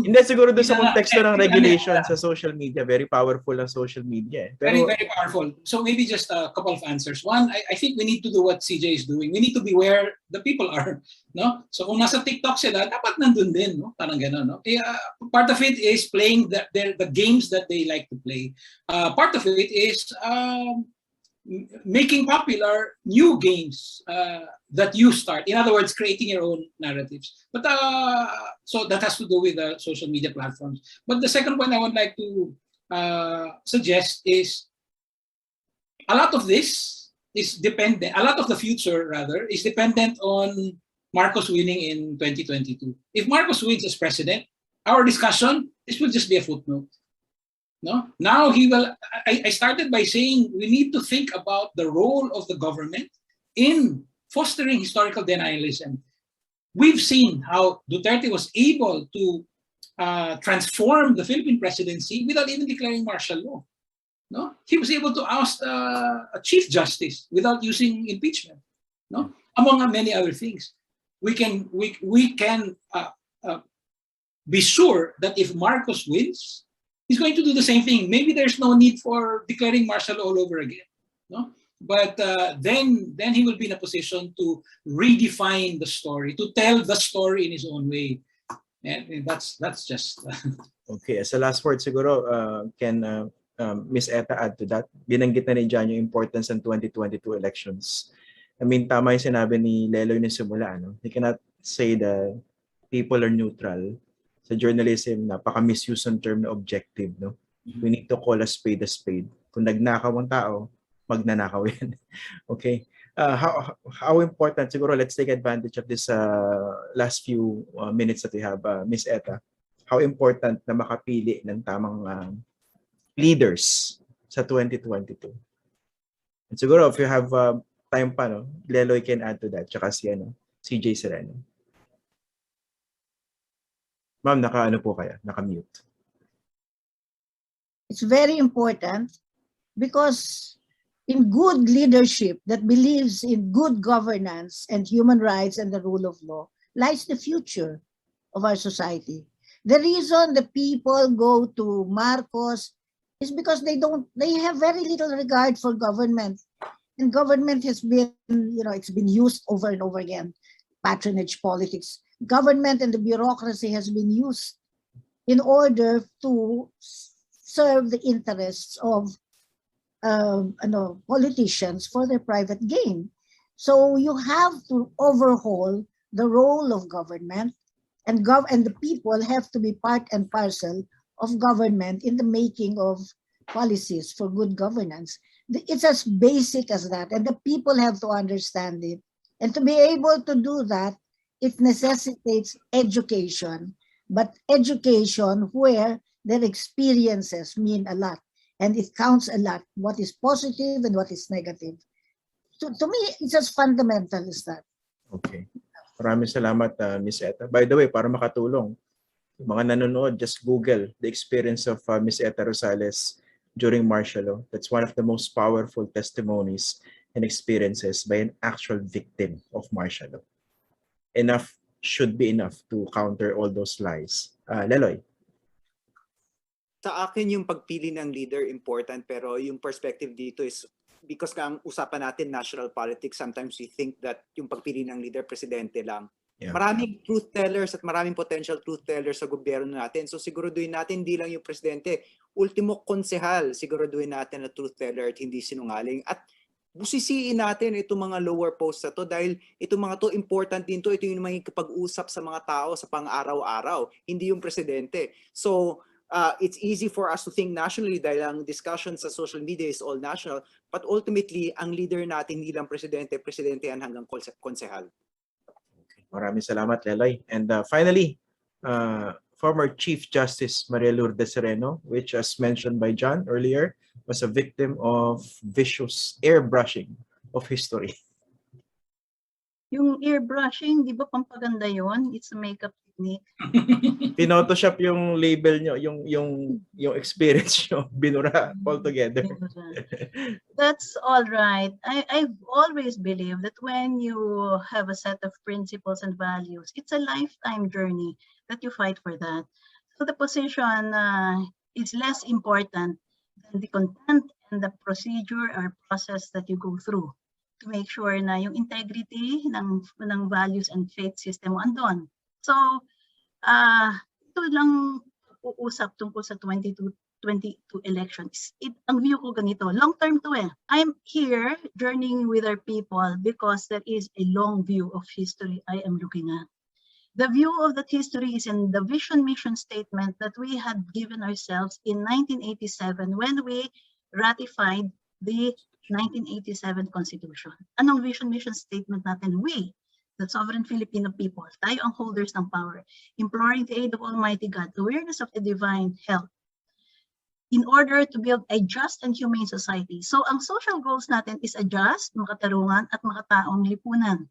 Hindi, siguro doon sa konteksto ng regulation sa social media, very powerful ang social media. Very, very powerful. So maybe just a couple of answers. One, I think we need to do what CJ is doing. We need to be where the people are. No? So kung nasa TikTok sila, dapat nandun din. No? Parang gano'n. No? Part of it is playing the games that they like to play. Part of it is making popular new games that you start. In other words, creating your own narratives. But so that has to do with the social media platforms. But the second point I would like to suggest is a lot of this is dependent, a lot of the future rather, is dependent on Marcos winning in 2022. If Marcos wins as president, our discussion, this will just be a footnote. No? Now he will, I started by saying we need to think about the role of the government in fostering historical denialism. We've seen how Duterte was able to transform the Philippine presidency without even declaring martial law. No? He was able to oust a chief justice without using impeachment. No? Among many other things. We can be sure that if Marcos wins, he's going to do the same thing. Maybe there's no need for declaring martial law all over again. No? But then he will be in a position to redefine the story, to tell the story in his own way. And that's just... Okay, as a last word siguro, can Ms. Eta add to that? Binanggit na rin dyan yung importance ng 2022 elections. I mean, tama yung sinabi ni Leloy na simula. No? You cannot say that people are neutral. Sa journalism, napaka-misuse ng term na objective. No? We need to call a spade a spade. Kung nagnakaw ang tao, magnanakaw yan. Okay? How important, siguro let's take advantage of this last few minutes that we have, Ms. Eta. How important na makapili ng tamang leaders sa 2022. And siguro if you have time pa, no, Leloy can add to that. Tsaka si CJ Sereno. Ma'am, naka-ano po kaya? Naka-mute. It's very important because in good leadership that believes in good governance and human rights and the rule of law lies the future of our society. The reason the people go to Marcos is because they have very little regard for government. And government has been, it's been used over and over again. Patronage politics. Government and the bureaucracy has been used in order to serve the interests of politicians for their private gain. So you have to overhaul the role of government, and the people have to be part and parcel of government in the making of policies for good governance. It's as basic as that, and the people have to understand it. And to be able to do that, it necessitates education, but education where their experiences mean a lot, and it counts a lot, what is positive and what is negative. To me, it's as fundamental as that. Okay. Maraming salamat, Miss Eta. By the way, para makatulong, yung mga nanonood, just Google the experience of Miss Eta Rosales during martial law. That's one of the most powerful testimonies and experiences by an actual victim of martial law. Enough should be enough to counter all those lies. Leloy. Sa akin yung pagpili ng leader important, pero yung perspective dito is because ang usapan natin national politics, sometimes we think that yung pagpili ng leader presidente lang. Yeah. Maraming truth tellers at maraming potential truth tellers sa gobyerno natin. So siguraduhin natin hindi lang yung presidente, ultimo konsehal, siguraduhin natin na truth teller at hindi sinungaling. At busisiin natin itong mga lower posts na to dahil itong mga to important din to. Ito yung makikipag-usap sa mga tao sa pang-araw-araw, hindi yung presidente. So it's easy for us to think nationally dahil ang discussion sa social media is all national, but ultimately ang leader natin hindi lang presidente, presidente yan hanggang konsehal. Maraming salamat, Leloy. And finally, former Chief Justice Maria Lourdes Sereno, which as mentioned by John earlier, was a victim of vicious airbrushing of history. Yung airbrushing, di ba pampaganda yon? It's a makeup technique. Pinotoshop yung label nyo, yung experience nyo, binura altogether. That's all right. I've always believed that when you have a set of principles and values, it's a lifetime journey that you fight for that. So the position is less important than the content and the procedure or process that you go through to make sure na yung integrity ng values and faith system mo andon. So, ito lang uusap tungkol sa 22 elections. Ang view ko ganito, long term to I'm here journeying with our people because there is a long view of history I am looking at. The view of that history is in the vision mission statement that we had given ourselves in 1987 when we ratified the 1987 Constitution. Anong vision mission statement natin? We, the sovereign Filipino people, tayo ang holders ng power, imploring the aid of Almighty God, awareness of the divine help, in order to build a just and humane society. So ang social goals natin is a just, makatarungan at makataong lipunan,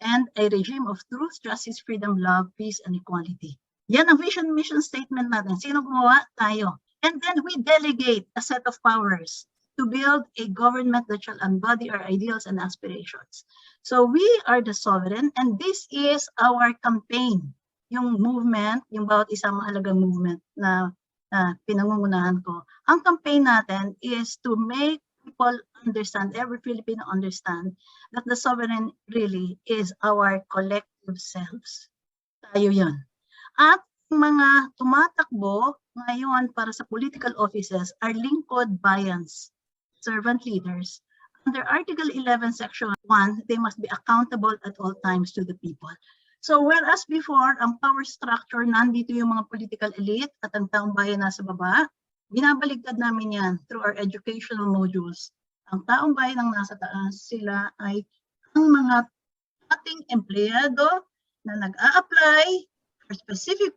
and a regime of truth, justice, freedom, love, peace, and equality. Yan ang vision mission statement natin. Sino gumawa? Tayo. And then we delegate a set of powers to build a government that shall embody our ideals and aspirations. So we are the sovereign, and this is our campaign. Yung movement, yung bawat isang mahalagang movement na pinangungunahan ko. Ang campaign natin is to make people understand, every Filipino understand, that the sovereign really is our collective selves. Tayo yan. At mga tumatakbo ngayon para sa political offices are lingkod bayans, servant leaders. Under Article 11, Section 1, they must be accountable at all times to the people. So whereas before, ang power structure, nandito yung mga political elite at ang taong bayan nasa baba, binabaligtad namin yan through our educational modules. Ang taong bayan ang nasa taas, sila ay ang mga ating empleyado na nag-a-apply for specific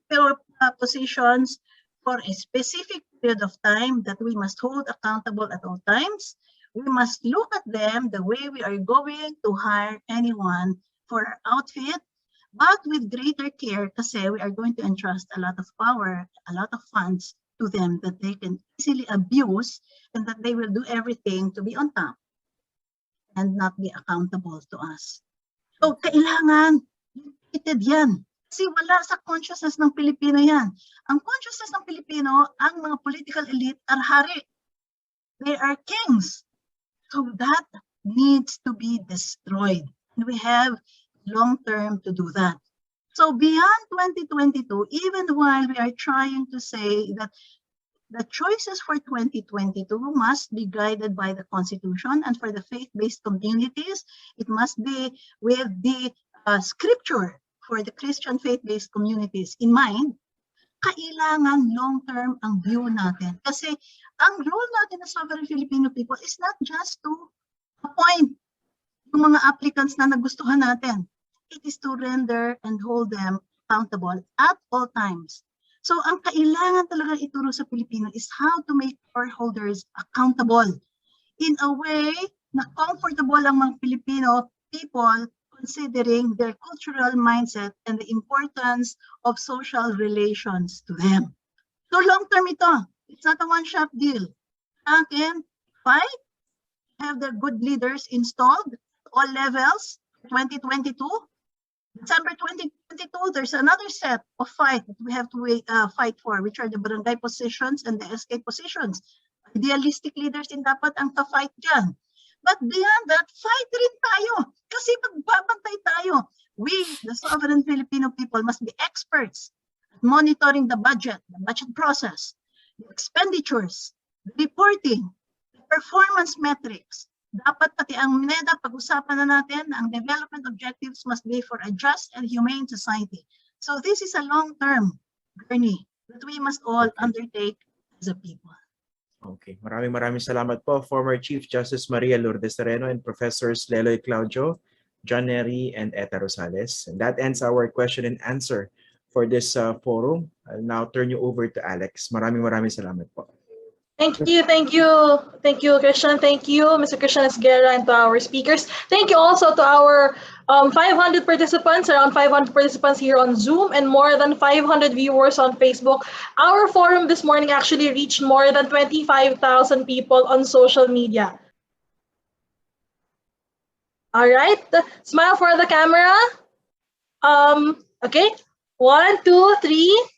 positions for a specific period of time that we must hold accountable at all times. We must look at them the way we are going to hire anyone for our outfit, but with greater care kasi we are going to entrust a lot of power, a lot of funds to them that they can easily abuse and that they will do everything to be on top and not be accountable to us. So kailangan limited yan. Kasi wala sa consciousness ng Pilipino yan. Ang consciousness ng Pilipino, ang mga political elite are hari. They are kings. So that needs to be destroyed. And we have long term to do that. So beyond 2022, even while we are trying to say that the choices for 2022 must be guided by the Constitution, and for the faith-based communities, it must be with the scripture for the Christian faith-based communities in mind, kailangan long-term ang view natin. Kasi ang role natin as sovereign Filipino people is not just to appoint yung mga applicants na nagustuhan natin. It is to render and hold them accountable at all times. So ang kailangan talaga ituro sa Pilipino is how to make our holders accountable in a way na comfortable ang mga Filipino people considering their cultural mindset and the importance of social relations to them. So long term ito. It's not a one-shot deal. Akin, fight, have the good leaders installed at all levels, 2022. December 2022, there's another set of fight that we have to fight for, which are the barangay positions and the SK positions. Idealistic leaders din dapat ang ka-fight dyan. But beyond that, fight rin tayo. Kasi magbabantay tayo. We, the sovereign Filipino people, must be experts at monitoring the budget process, the expenditures, the reporting, the performance metrics. Dapat pati ang NEDA, pag-usapan na natin, ang development objectives must be for a just and humane society. So this is a long-term journey that we must all undertake as a people. Okay, maraming salamat po, former Chief Justice Maria Lourdes Sereno and Professors Leloy Claudio, John Neri, and Eta Rosales. And that ends our question and answer for this forum. I'll now turn you over to Alex. Maraming salamat po. Thank you, Christian. Thank you, Mr. Christian Esguerra, and to our speakers. Thank you also to our 500 participants, around 500 participants here on Zoom, and more than 500 viewers on Facebook. Our forum this morning actually reached more than 25,000 people on social media. All right, smile for the camera. Okay, 1, 2, 3.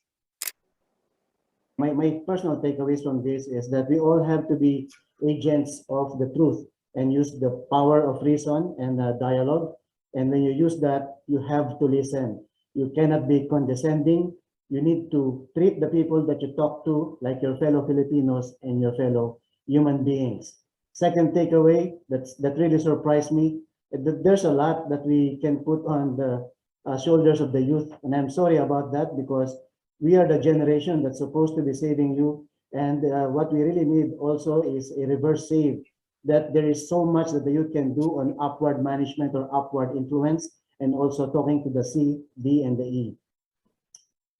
My personal takeaways from this is that we all have to be agents of the truth and use the power of reason and dialogue. And when you use that, you have to listen. You cannot be condescending. You need to treat the people that you talk to like your fellow Filipinos and your fellow human beings. Second takeaway that really surprised me, that there's a lot that we can put on the shoulders of the youth. And I'm sorry about that, because we are the generation that's supposed to be saving you. And what we really need also is a reverse save, that there is so much that the youth can do on upward management or upward influence, and also talking to the C, D, and the E.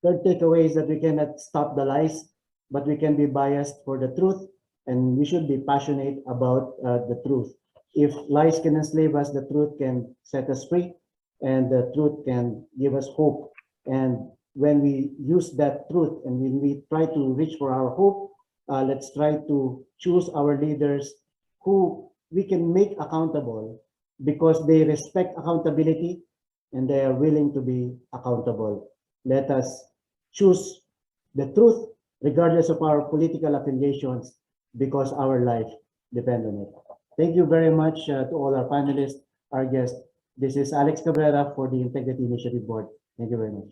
Third takeaway is that we cannot stop the lies, but we can be biased for the truth, and we should be passionate about the truth. If lies can enslave us, the truth can set us free, and the truth can give us hope. And when we use that truth and when we try to reach for our hope, let's try to choose our leaders who we can make accountable, because they respect accountability and they are willing to be accountable. Let us choose the truth regardless of our political affiliations, because our life depends on it. Thank you very much to all our panelists, our guests. This is Alex Cabrera for the Integrity Initiative Board. Thank you very much.